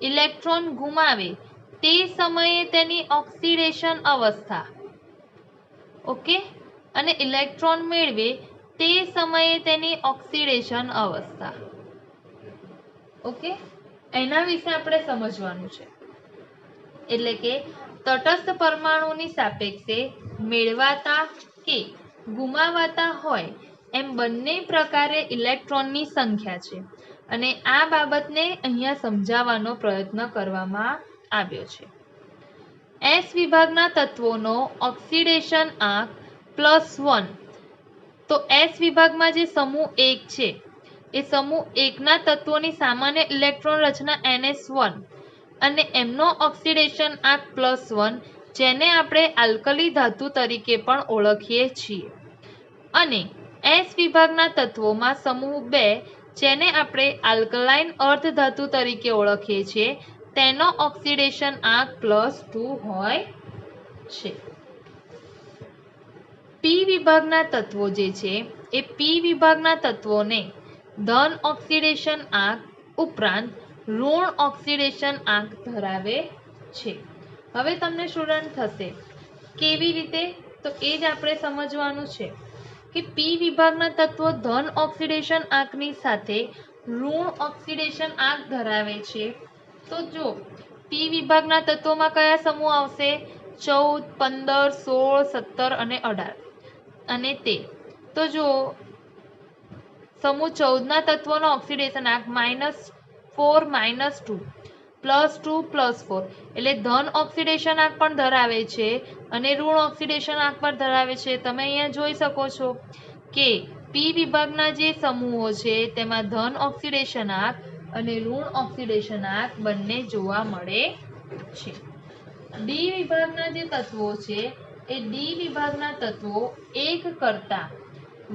ઇલેક્ટ્રોન ગુમાવે તે સમયે તેની ઓક્સિડેશન અવસ્થા, ઓકે, અને ઇલેક્ટ્રોન મેળવે તે સમયે તેની ઓક્સિડેશન અવસ્થા. ઓકે, એના વિશે આપણે સમજવાનું છે. એટલે કે તટસ્થ પરમાણુની સાપેક્ષે મેળવાતા કે ગુમાવાતા હોય એમ બંને પ્રકારે ઇલેક્ટ્રોનની સંખ્યા છે અને આ બાબતને અહીંયા સમજાવવાનો પ્રયત્ન કરવામાં આવ્યો છે. એસ વિભાગના તત્વોનો ઓક્સિડેશન આંક +1. તો એસ વિભાગમાં જે સમૂહ 1 છે એ સમૂહ 1ના તત્વોની સામાન્ય ઇલેક્ટ્રોન રચના NS1 અને એમનો ઓક્સિડેશન આંક +1, જેને આપણે આલ્કલી ધાતુ તરીકે પણ ઓળખીએ છીએ. અને એસ વિભાગના તત્વોમાં સમૂહ 2, જેને આપણે આલ્કલાઇન અર્ધ ધાતુ તરીકે ઓળખીએ છીએ, તેનો ઓક્સિડેશન આંક +2 હોય છે. પી વિભાગના તત્વો જે છે એ પી વિભાગના તત્વોને ધન ઓક્સિડેશન આંક ઉપરાંત ઋણ ઓક્સિડેશન આંક ધરાવે છે. હવે તમને સ્ટુડન્ટ થશે કેવી રીતે, તો એ જ આપણે સમજવાનું છે કે પી વિભાગના તત્વો ધન ઓક્સિડેશન આંકની સાથે ઋણ ઓક્સિડેશન આંક ધરાવે છે. તો જો પી વિભાગના તત્વોમાં કયા સમૂહ આવશે? 14, 15, 16, 17 અને 18 અને 13. તો જો સમૂહ 14 ના તત્વોનો ઓક્સિડેશન આંક -4 -2 +2 +4 એટલે ધન ઓક્સિડેશન આંક પણ ધરાવે છે અને ઋણ ઓક્સિડેશન આંક પણ ધરાવે છે. તમે અહીંયા જોઈ શકો છો કે પી વિભાગના જે સમૂહો છે તેમાં ધન ઓક્સિડેશન આંક અને ઋણ ઓક્સિડેશન આંક બંને જોવા મળે છે. ડી વિભાગના જે તત્વો છે એ ડી વિભાગના તત્વો એક કરતા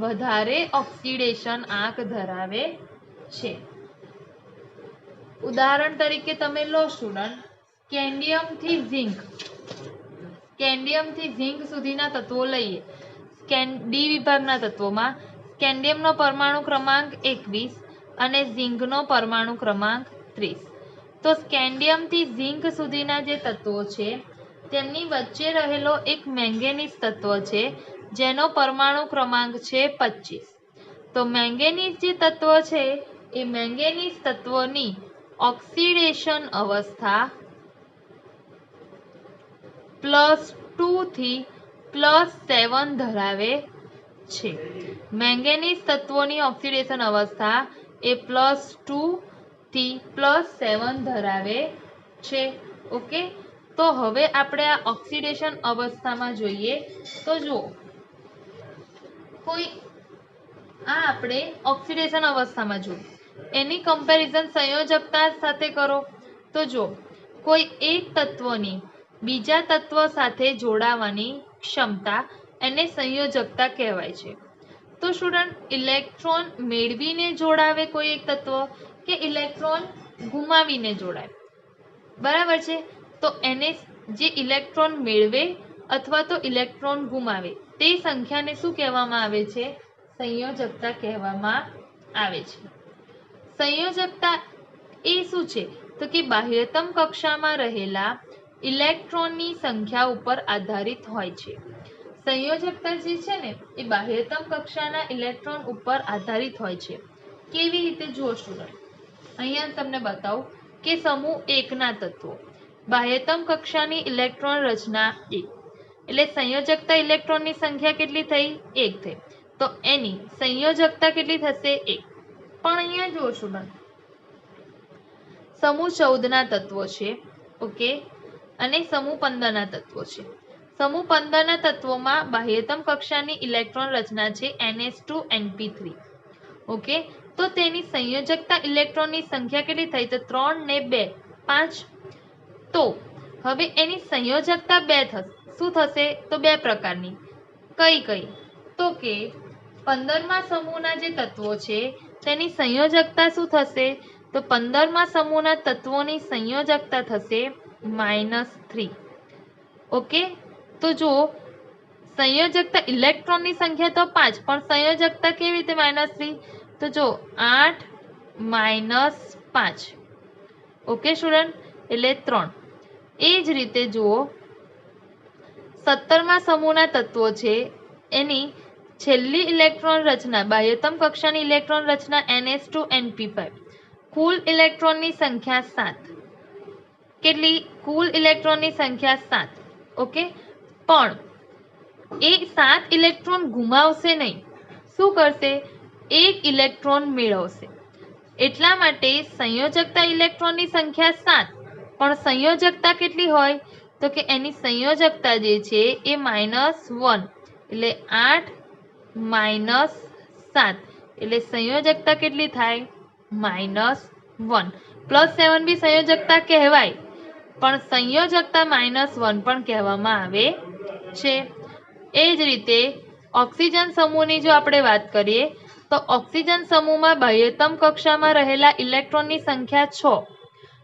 વધારે ઓક્સિડેશન આંક ધરાવે છે. ઉદાહરણ તરીકે તમે લો સ્ટુડન્ટ, સ્કેન્ડિયમ થી ઝિંક સુધીના તત્વો લઈએ. ડી વિભાગના તત્વોમાં સ્કેન્ડિયમનો પરમાણુ ક્રમાંક 21 અને ઝિંકનો પરમાણુ ક્રમાંક 30. તો સ્કેન્ડિયમ થી ઝિંક સુધીના જે તત્વો છે તેમની વચ્ચે રહેલો એક મેંગેનીઝ તત્વ છે જેનો પરમાણુ ક્રમાંક છે 25. તો મેંગેનીઝ જે તત્વ છે એ મેંગેનીઝ તત્વની ઓક્સિડેશન અવસ્થા +2 થી +7 ધરાવે છે. મેંગેનીઝ તત્વોની ઓક્સિડેશન અવસ્થા એ +2 થી +7 ધરાવે છે. ઓકે, તો હવે આપણે આ ઓક્સિડેશન અવસ્થામાં જોઈએ. તો જો કોઈ આપણે ઓક્સિડેશન અવસ્થામાં જોઈએ એની કમ્પેરિઝન સંયોજકતા સાથે કરો. તો જો કોઈ એક તત્વની બીજા તત્વ સાથે જોડાવાની ક્ષમતા એને સંયોજકતા કહેવાય છે. તો સ્ટુડન્ટ, ઇલેક્ટ્રોન મેળવીને જોડાવે કોઈ એક તત્વ કે ઇલેક્ટ્રોન ગુમાવીને જોડાય, બરાબર છે? તો એને જે ઇલેક્ટ્રોન મેળવે અથવા તો ઇલેક્ટ્રોન ગુમાવે તે સંખ્યાને શું કહેવામાં આવે છે? સંયોજકતા કહેવામાં આવે છે. સંયોજકતા એ શું છે? તો કે બાહ્યતમ કક્ષામાં રહેલા ઇલેક્ટ્રોનની સંખ્યા ઉપર આધારિત હોય છે. સંયોજકતા જે છે ને એ બાહ્યતમ કક્ષાના ઇલેક્ટ્રોન ઉપર આધારિત હોય છે. કેવી રીતે? જુઓ સ્ટુડન્ટ, અહીંયા તમને બતાવું કે સમૂહ 1 ના તત્વો બાહ્યતમ કક્ષાની ઇલેક્ટ્રોન રચના 1 એટલે સંયોજકતા ઇલેક્ટ્રોનની સંખ્યા કેટલી થઈ? 1 થઈ. તો એની સંયોજકતા કેટલી થશે? 1. પણ અહીંયા જુઓ સ્ટુડન્ટ, સમૂહ 14 ના તત્વો છે, ઓકે, અને સમૂહ 15 ના તત્વો છે. સમૂહ 15 ના તત્વોમાં બાહ્યતમ કક્ષાની ઇલેક્ટ્રોન રચના છે NH2 Np3. ઓકે, તો તેની સંયોજકતા ઇલેક્ટ્રોનની સંખ્યા કેટલી થઈ? તો 3 ને 2 5. તો હવે એની સંયોજકતા 2 થશે. શું થશે? તો 2 પ્રકારની. કઈ કઈ? તો કે 15મા સમૂહના જે તત્વો છે તેની સંયોજકતા શું થશે? તો 15મા સમૂહના તત્વોની સંયોજકતા થશે -3. ઓકે, તો જો સંયોજકતા ઇલેક્ટ્રોનની સંખ્યા તો 5 પણ સંયોજકતા કેવી રીતે -3? તો જો 8 - 5. ઓકે સ્ટુડન્ટ, એટલે 3. એ જ રીતે જુઓ 17મા સમૂહના તત્વો છે એની છેલ્લી ઇલેક્ટ્રોન રચના બાહ્યતમ કક્ષાની ઇલેક્ટ્રોન રચના NH2 Np5. કુલ ઇલેક્ટ્રોનની સંખ્યા 7. કેટલી? કુલ ઇલેક્ટ્રોનની સંખ્યા 7. ઓકે, પણ એ 7 ઇલેક્ટ્રોન ગુમાવશે નહીં. શું કરશે? 1 ઇલેક્ટ્રોન મેળવશે. એટલા માટે સંયોજકતા ઇલેક્ટ્રોનની સંખ્યા 7 પણ સંયોજકતા કેટલી હોય? તો કે એની સંયોજકતા જે છે એ -1 એટલે 8 - 7 એટલે સંયોજકતા કેટલી થાય? -1. +7 બી સંયોજકતા કહેવાય પણ સંયોજકતા -1 પણ કહેવામાં આવે છે. એ જ રીતે ઓક્સિજન સમૂહની જો આપણે વાત કરીએ તો ઓક્સિજન સમૂહમાં બાહ્યતમ કક્ષામાં રહેલા ઇલેક્ટ્રોનની સંખ્યા 6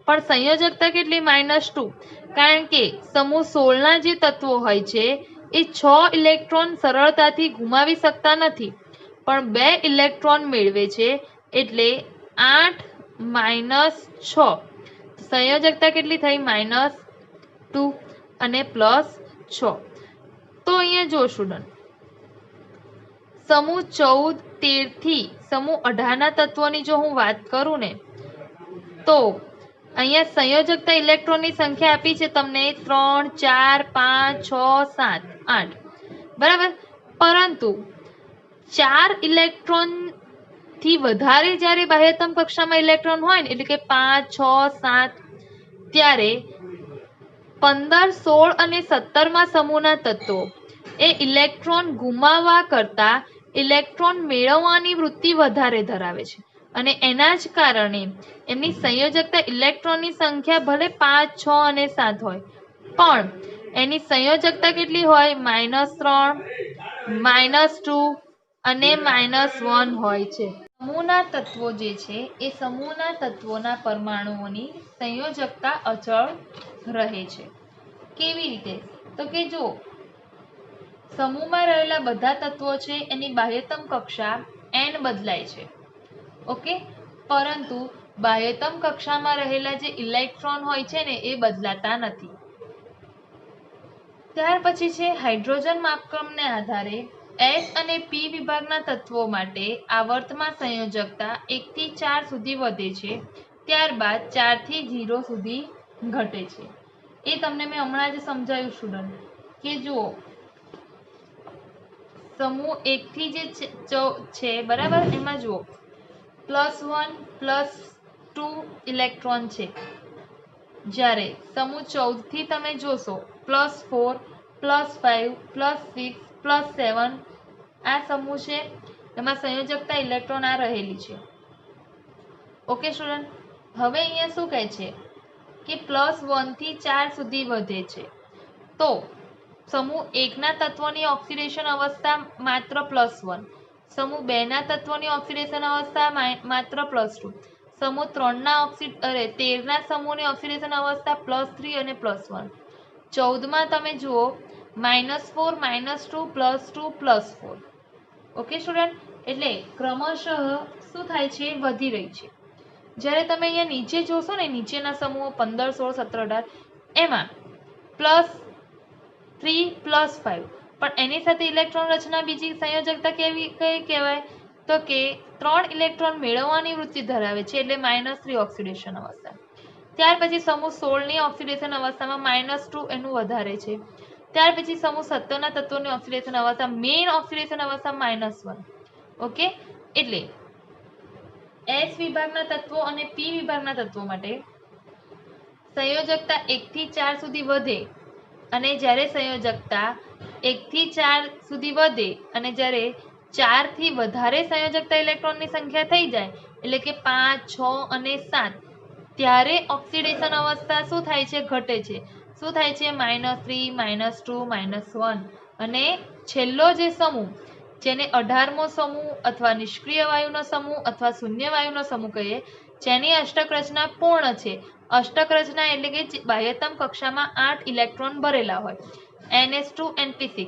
પણ સંયોજકતા કેટલી? -2. કારણ કે સમૂહ 16 ના જે તત્વો હોય છે એ 6 ઇલેક્ટ્રોન સરળતાથી ગુમાવી શકતા નથી, પણ 2 ઇલેક્ટ્રોન મેળવે છે, એટલે 8 - 6 સંયોજકતા કેટલી થઈ? -2 અને +6. તો અહીંયા જો સ્ટુડન્ટ, સમૂહ 14, 13 થી સમૂહ 18 ના તત્વોની જો હું વાત કરું ને, તો અહીંયા સંયોજકતા ઇલેક્ટ્રોનની સંખ્યા આપી છે તમને 3, 4, 5, 6, 7, 8, બરાબર. પરંતુ 4 ઇલેક્ટ્રોન થી વધારે જ્યારે બાહ્યતમ કક્ષામાં ઇલેક્ટ્રોન હોય ને, એટલે કે 5, 6, 7, ત્યારે 15, 16 અને 17 માં સમૂહના તત્વો એ ઇલેક્ટ્રોન ગુમાવવા કરતા ઇલેક્ટ્રોન મેળવવાની વૃત્તિ વધારે ધરાવે છે, અને એના જ કારણે એમની સંયોજકતા ઇલેક્ટ્રોનની સંખ્યા ભલે 5, 6 અને 7 હોય, પણ એની સંયોજકતા કેટલી હોય? -3, -2 અને -1 હોય છે. સમૂહના તત્વો જે છે એ સમૂહના તત્વોના પરમાણુઓની સંયોજકતા અચળ રહે છે. કેવી રીતે? તો કે જો સમૂહમાં રહેલા બધા તત્વો છે એની બાહ્યતમ કક્ષા n બદલાય છે, ઓકે, પરંતુ બાહ્યતમ કક્ષામાં રહેલા જે ઇલેક્ટ્રોન હોય છે ને એ બદલાતા નથી. ત્યાર પછી છે હાઇડ્રોજન માપક્રમને આધારે S અને P વિભાગના તત્વો માટે આવર્તમાં સંયોજકતા 1 થી 4 સુધી વધે છે, ત્યારબાદ 4 થી 0 સુધી ઘટે છે. એ તમને મેં હમણાં જ સમજાવ્યું સ્ટુડન્ટ, કે જુઓ સમૂહ 1 થી જે છે બરાબર, એમાં જુઓ +1 +2 ઇલેક્ટ્રોન છે, જ્યારે સમૂહ 14 થી તમે જોશો +4 +5 +6 +7 આ સમૂહ છે, એમાં સંયોજકતા ઇલેક્ટ્રોન આ રહેલી છે. ઓકે સ્ટુડન્ટ, હવે અહીંયા શું કહે છે કે +1 થી 4 સુધી વધે છે, તો સમૂહ 1 ના તત્વોની ઓક્સિડેશન અવસ્થા માત્ર +1, સમૂહ 2 ના તત્વોની ઓક્સિડેશન અવસ્થા માત્ર +2, સમૂહ 13 ના સમૂહની ઓક્સિડેશન અવસ્થા +3 અને +1. 14 માં તમે જુઓ -4 -2 +2 +4. ઓકે સ્ટુડન્ટ, એટલે ક્રમશઃ શું થાય છે? વધી રહી છે. જ્યારે તમે અહીંયા નીચે જોશો ને, નીચેના સમૂહો 15, 16, 17, 18 એમાં +3 +5, પણ એની સાથે ઇલેક્ટ્રોન રચના બીજી સંયોજકતા કઈ કહેવાય? તો કે 3 ઇલેક્ટ્રોન મેળવવાની વૃત્તિ ધરાવે છે, એટલે -3 ઓક્સિડેશન અવસ્થા. ત્યાર પછી સમૂહ 16 ની ઓક્સિડેશન અવસ્થામાં -2 એનું વધારે છે. ત્યાર પછી સમૂહ 17 ના તત્વોની ઓક્સિડેશન અવસ્થા, મેઇન ઓક્સિડેશન અવસ્થા -1. ઓકે, એટલે S વિભાગના તત્વો અને P વિભાગના તત્વો માટે સંયોજકતા 1 થી 4 સુધી વધે, અને જ્યારે સંયોજકતા 1 થી 4 સુધી વધે અને જ્યારે 4 થી વધારે સંયોજકતા ઇલેક્ટ્રોનની સંખ્યા થઈ જાય, એટલે કે 5, 6 અને 7, ત્યારે ઓક્સિડેશન અવસ્થા શું થાય છે? ઘટે છે. શું થાય છે? -3 -2 -1. અને છેલ્લો જે સમૂહ, જેને 18મો સમૂહ અથવા નિષ્ક્રિય વાયુનો સમૂહ અથવા શૂન્ય વાયુનો સમૂહ કહીએ, જેની અષ્ટક રચના પૂર્ણ છે. અષ્ટક રચના એટલે કે બાહ્યતમ કક્ષામાં 8 ઇલેક્ટ્રોન ભરેલા હોય, NH2 NP6,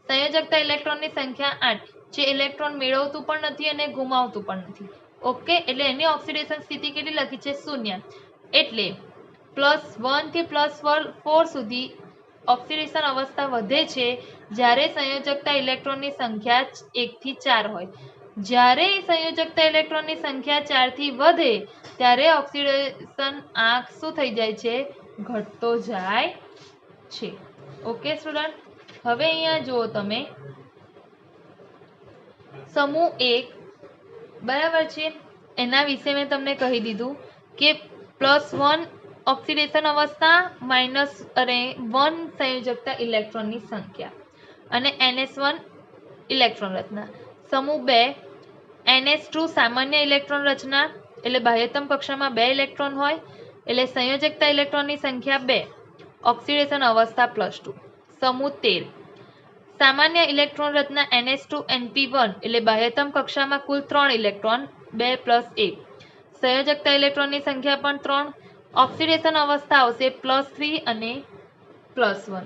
સંયોજકતા ઇલેક્ટ્રોનની સંખ્યા 8, જે ઇલેક્ટ્રોન મેળવતું પણ નથી અને ગુમાવતું પણ નથી. ઓકે, એટલે એની ઓક્સિડેશન સ્થિતિ કેટલી લખી છે? 0. એટલે +1 થી +4 સુધી ઓક્સિડેશન અવસ્થા વધે છે, જ્યારે સંયોજકતા ઇલેક્ટ્રોનની સંખ્યા 1 થી 4 હોય. જ્યારે સંયોજકતા ઇલેક્ટ્રોનની સંખ્યા 4 થી વધે, ત્યારે ઓક્સિડેશન આંક શું થઈ જાય છે? ઘટતો જાય છે. ઓકે સ્ટુડન્ટ, હવે અહીંયા જુઓ તમે સમૂહ 1 બરાબર છે, એના વિશે મેં તમને કહી દીધું કે +1 ઓક્સિડેશન અવસ્થા -1 સંયોજકતા ઇલેક્ટ્રોનની સંખ્યા અને NH1 ઇલેક્ટ્રોન રચના. સમૂહ 2 NH2 સામાન્ય ઇલેક્ટ્રોન રચના, એટલે બાહ્યતમ કક્ષામાં 2 ઇલેક્ટ્રોન હોય, એટલે સંયોજકતા ઇલેક્ટ્રોનની સંખ્યા 2, ઓક્સિડેશન અવસ્થા +2. સમૂહ 13 સામાન્ય ઇલેક્ટ્રોન રચના NH2 NP1, એટલે બાહ્યતમ કક્ષામાં કુલ 3 ઇલેક્ટ્રોન, 2 + 1, સંયોજકતા ઇલેક્ટ્રોનની સંખ્યા પણ 3, ઓક્સિડેશન અવસ્થા આવશે +3 અને +1.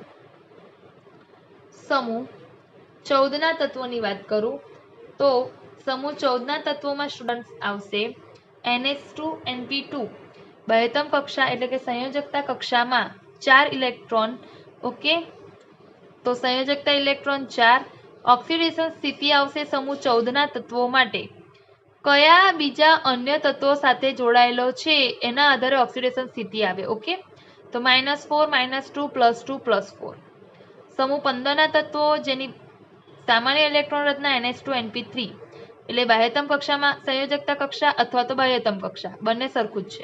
સમૂહ 14 ના તત્વોની વાત કરું તો સમૂહ 14 ના તત્વોમાં સ્ટુડન્ટ્સ આવશે NH2 બાહ્યતમ કક્ષા એટલે કે સંયોજકતા કક્ષામાં 4 ઇલેક્ટ્રોન. ઓકે, તો સંયોજકતા ઇલેક્ટ્રોન 4. ઓક્સિડેશન સ્થિતિ આવશે સમૂહ 14 ના તત્વો માટે કયા બીજા અન્ય તત્વો સાથે જોડાયેલો છે એના આધારે ઓક્સિડેશન સ્થિતિ આવે. ઓકે, તો -4 -2 +2 +4. સમૂહ 15 ના તત્વો જેની સામાન્ય ઇલેક્ટ્રોન રચના NH2 એટલે બાહ્યતમ કક્ષામાં સંયોજકતા કક્ષા અથવા તો બાહ્યતમ કક્ષા બંને સરખું જ છે.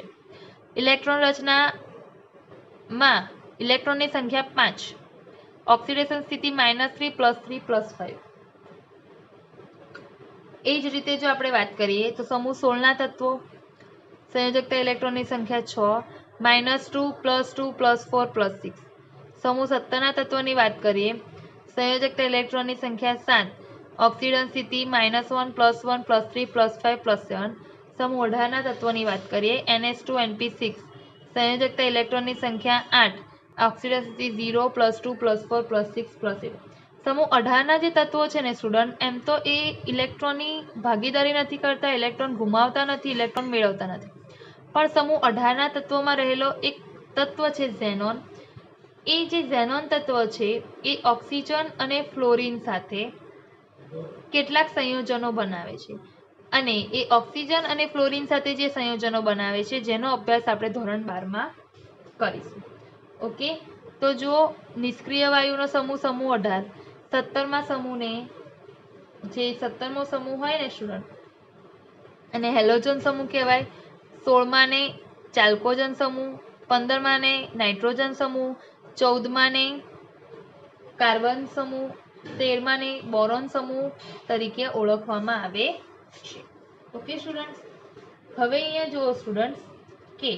ઇલેક્ટ્રોન રચનામાં ઇલેક્ટ્રોનની સંખ્યા 5. ઓક્સિડેશન સ્થિતિ -3 +3 +5. એ જ રીતે જો આપણે વાત કરીએ તો સમૂહ 16 ના તત્વો સંયોજકતા ઇલેક્ટ્રોનની સંખ્યા 6 -2 +2 +4 +6. સમૂહ 17 ના તત્વોની વાત કરીએ સંયોજકતા ઇલેક્ટ્રોનની સંખ્યા 7. ઓક્સિડેશન સ્થિતિ -1 +1 +3 +5 +7. સમૂહ 18 ના તત્વોની વાત કરીએ NH2 સંયોજકતા ઇલેક્ટ્રોનની સંખ્યા 8. ઓક્સિડેશન સ્થિતિ 0 +2 +4 +6 +8. સમૂહ 18 ના જે તત્વો છે ને સ્ટુડન્ટ એમ તો એ ઇલેક્ટ્રોનની ભાગીદારી નથી કરતા, ઇલેક્ટ્રોન ગુમાવતા નથી, ઇલેક્ટ્રોન મેળવતા નથી. પણ સમૂહ 18 ના તત્વોમાં રહેલો એક તત્વ છે ઝેનોન. એ જે ઝેનોન તત્વ છે એ ઓક્સિજન અને ફ્લોરિન સાથે કેટલાક સંયોજનો બનાવે છે અને એ ઓક્સિજન અને ફ્લોરિન સાથે જે સંયોજનો બનાવે છે જેનો અભ્યાસ આપણે ધોરણ 12 માં કરીશું. ઓકે, તો જો નિષ્ક્રિય વાયુનો સમૂહ 18, 17મા સમૂહને જે 17મો સમૂહ હોય ને સ્ટુડન્ટ અને હેલોજન સમૂહ કહેવાય. 16માને ચાલ્કોજન સમૂહ, 15માને નાઇટ્રોજન સમૂહ, 14માને કાર્બન સમૂહ, 13માને બોરોન સમૂહ તરીકે ઓળખવામાં આવે છે. ઓકે સ્ટુડન્ટ્સ, હવે અહીંયા જુઓ સ્ટુડન્ટ્સ કે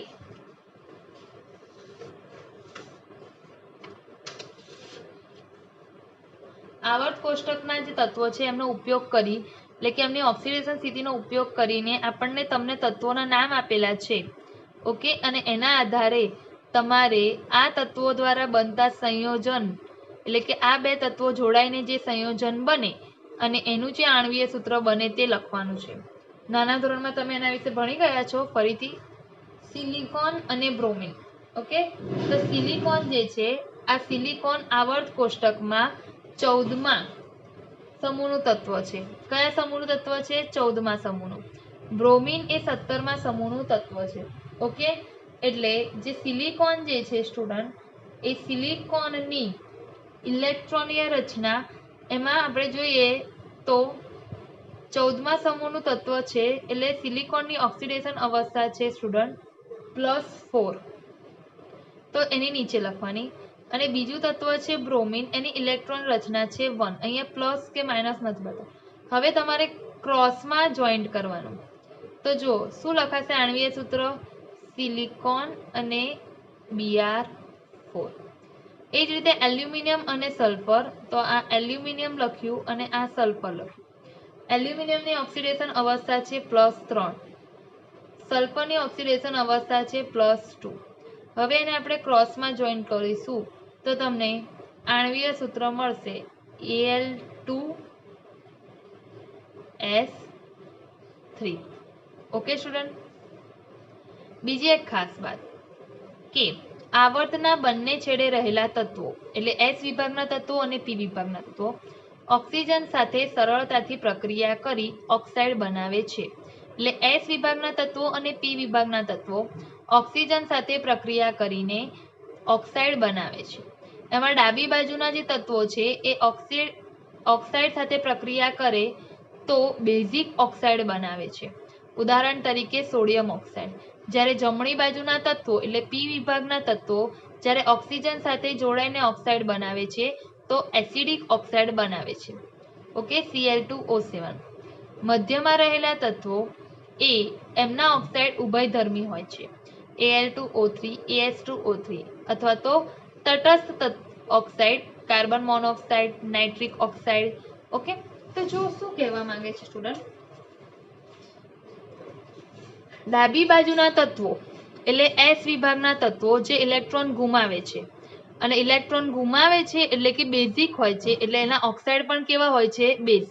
આવર્ત કોષ્ટકના જે તત્વો છે એમનો ઉપયોગ કરી એટલે કે એમની ઓક્સિડેશન સ્થિતિનો ઉપયોગ કરીને આપણને તમને તત્વોના નામ આપેલા છે. ઓકે, અને એના આધારે તમારે આ તત્વો દ્વારા બનતા સંયોજન એટલે કે આ બે તત્વો જોડાઈને જે સંયોજન બને અને એનું જે આણ્વીય સૂત્ર બને તે લખવાનું છે. નાના ધોરણમાં તમે એના વિશે ભણી ગયા છો. ફરીથી સિલિકોન અને બ્રોમિન. ઓકે, તો સિલિકોન જે છે આ સિલિકોન આવર્ત કોષ્ટકમાં 14મા સમૂહનું તત્વ છે. કયા સમૂહનું તત્વ છે? 14મા સમૂહનું. બ્રોમિન એ 17મા સમૂહનું તત્વ છે. ઓકે, એટલે જે સિલિકોન જે છે સ્ટુડન્ટ એ સિલિકોનની ઇલેક્ટ્રોનીય રચના એમાં આપણે જોઈએ તો 14મા સમૂહનું તત્વ છે એટલે સિલિકોનની ઓક્સિડેશન અવસ્થા છે સ્ટુડન્ટ +4. તો એની નીચે લખવાની. અને બીજું તત્વ છે બ્રોમિન, એની ઇલેક્ટ્રોન રચના છે 1. અહીંયા પ્લસ કે માઇનસ નથી બતાવ્યું. હવે તમારે ક્રોસમાં જોઈન્ટ કરવાનું. તો જો શું લખાશે આણ્વીય સૂત્ર? સિલિકોન અને Br4. એ જ રીતે એલ્યુમિનિયમ અને સલ્ફર, તો આ એલ્યુમિનિયમ લખ્યું અને આ સલ્ફર લખ્યું. એલ્યુમિનિયમની ઓક્સિડેશન અવસ્થા છે +3. સલ્ફરની ઓક્સિડેશન અવસ્થા છે +2. હવે એને આપણે ક્રોસમાં જોઈન કરીશું તો તમને આણ્વીય સૂત્ર મળશે Al2S3. ઓકે સ્ટુડન્ટ, બીજી એક ખાસ વાત કે આવર્તના બંને છેડે રહેલા તત્વો એટલે S વિભાગના તત્વો અને P વિભાગના તત્વો ઓક્સિજન સાથે સરળતાથી પ્રક્રિયા કરી ઓક્સાઇડ બનાવે છે. એટલે S વિભાગના તત્વો અને P વિભાગના તત્વો ઓક્સિજન સાથે પ્રક્રિયા કરીને ઓક્સાઇડ બનાવે છે. એમાં ડાબી બાજુના જે તત્વો છે એ ઓક્સાઇડ સાથે પ્રક્રિયા કરે તો બેઝિક ઓક્સાઇડ બનાવે છે. ઉદાહરણ તરીકે સોડિયમ ઓક્સાઇડ. જ્યારે જમણી બાજુના તત્વો એટલે P વિભાગના તત્વો જ્યારે ઓક્સિજન સાથે જોડાઈને ઓક્સાઇડ બનાવે છે તો એસિડિક ઓક્સાઇડ બનાવે છે. Okay, Cl2O7. મધ્યમાં રહેલા તત્વો એ એમના ઓક્સાઇડ ઉભયધર્મી હોય છે. Al2O3, AS2O3 અથવા તો તટસ્થ oxide, carbon monoxide, nitric oxide. Okay, તો જો શું કહેવા માંગે છે સ્ટુડન્ટ? ડાબી બાજુના તત્વો એટલે S વિભાગના તત્વો જે ઇલેક્ટ્રોન ગુમાવે છે અને ઇલેક્ટ્રોન ગુમાવે છે એટલે કે બેઝિક હોય છે, એટલે એના ઓક્સાઇડ પણ કેવા હોય છે? બેઝ.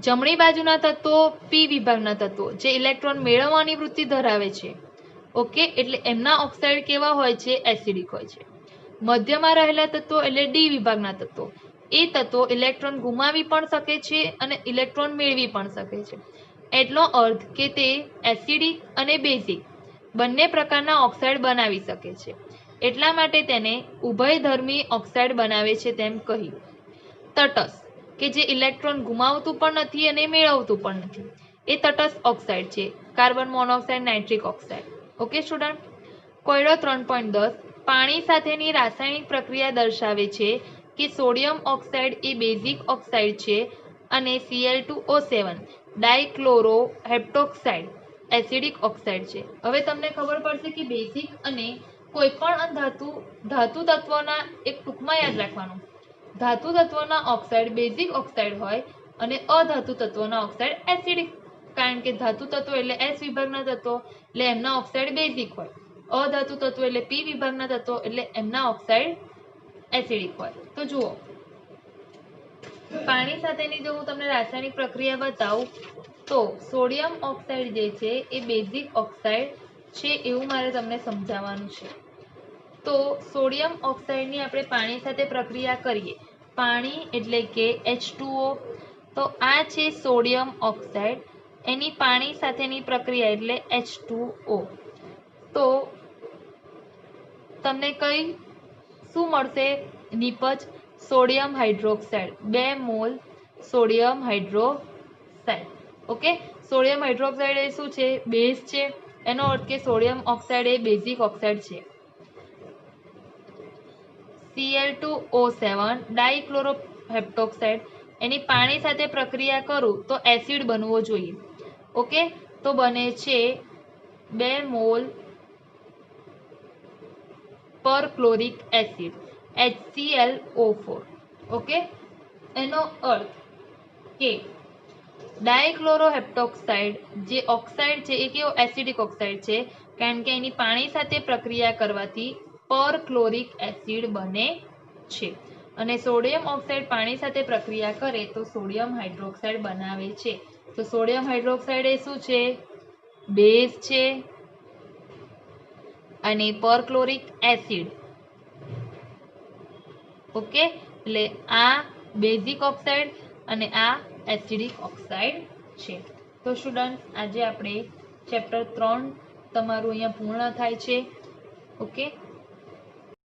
જમણી બાજુના તત્વો પી વિભાગના તત્વો જે ઇલેક્ટ્રોન મેળવવાની વૃત્તિ ધરાવે છે, ઓકે, એટલે એમના ઓક્સાઇડ કેવા હોય છે? એસિડિક હોય છે. મધ્યમાં રહેલા તત્વો એટલે ડી વિભાગના તત્વો, એ તત્વો ઇલેક્ટ્રોન ગુમાવી પણ શકે છે અને ઇલેક્ટ્રોન મેળવી પણ શકે છે. એટલો અર્થ કે તે એસિડિક અને બેઝિક બંને પ્રકારના ઓક્સાઇડ બનાવી શકે છે, એટલા માટે તેને ઉભયધર્મી ઓક્સાઇડ બનાવે છે તેમ કહ્યું. તટસ્થ કે જે ઇલેક્ટ્રોન ગુમાવતું પણ નથી અને મેળવતું પણ નથી, એ તટસ્થ ઓક્સાઇડ છે. Carbon monoxide, nitric oxide. Okay student. કોયડો 3.10 પાણી સાથેની રાસાયણિક પ્રક્રિયા દર્શાવે છે કે સોડિયમ ઓક્સાઇડ એ બેઝિક ઓક્સાઇડ છે અને Cl2O7 ડાયક્લોરો હેપ્ટોક્સાઇડ એસિડિક ઓક્સાઇડ છે. હવે તમને ખબર પડશે કે બેઝિક અને કોઈ પણ ધાતુ તત્વના એક ટૂંકમાં યાદ રાખવાનું, ધાતુ તત્વના ઓક્સાઇડ બેઝિક ઓક્સાઇડ હોય અને અધાતુ તત્વના ઓક્સાઇડ એસિડિક, કારણ કે ધાતુ તત્વો એટલે એસ વિભાગના તત્વો એટલે એમના ઓક્સાઇડ બેઝિક હોય, અધાતુ તત્વો એટલે પી વિભાગના તત્વો એટલે એમના ઓક્સાઇડ એસિડિક હોય. તો જુઓ, પાણી સાથેની જો હું તમને રાસાયણિક પ્રક્રિયા બતાવું તો સોડિયમ ઓક્સાઇડ જે છે એ બેઝિક ઓક્સાઇડ છે એવું મારે તમને સમજાવવાનું છે. તો સોડિયમ ઓક્સાઇડની આપણે પાણી સાથે પ્રક્રિયા કરીએ, પાણી એટલે કે H2O, તો આ છે સોડિયમ ઓક્સાઇડ, એની પાણી સાથેની પ્રક્રિયા એટલે H2O. તો તમને કઈ શું મળશે? નિપજ sodium hydroxide, 2 mole sodium hydroxide. Okay, sodium hydroxide એ શું છે? બેઝ છે, એનો અર્થ કે સોડિયમ ઓક્સાઇડ એ બેઝિક ઓક્સાઇડ છે. Cl2O7 ડાયક્લોરોહેપ્ટોક્સાઇડ, એની પાણી સાથે પ્રક્રિયા કરું તો એસિડ બનવો જોઈએ. ઓકે, તો બને છે 2 મોલ પરક્લોરિક એસિડ HClO4. ઓકે, એનો અર્થ કે ડાયક્લોરોહેપ્ટોક્સાઇડ જે ઓક્સાઇડ છે એ કેવો? એસિડિક ઓક્સાઇડ છે, કારણ કે એની પાણી સાથે પ્રક્રિયા કરવાથી પરક્લોરિક એસિડ બને છે. અને સોડિયમ ઓક્સાઇડ પાણી સાથે પ્રક્રિયા કરે તો સોડિયમ હાઇડ્રોક્સાઇડ બનાવે છે. તો સોડિયમ હાઇડ્રોક્સાઇડ એ શું છે? બેઝ છે અને પરક્લોરિક એસિડ. ઓકે, એટલે આ બેઝિક ઓક્સાઇડ અને આ એસિડિક ઓક્સાઇડ છે. તો સ્ટુડન્ટ, આજે આપણે ચેપ્ટર 3 તમારું અહીંયા પૂર્ણ થાય છે. ઓકે.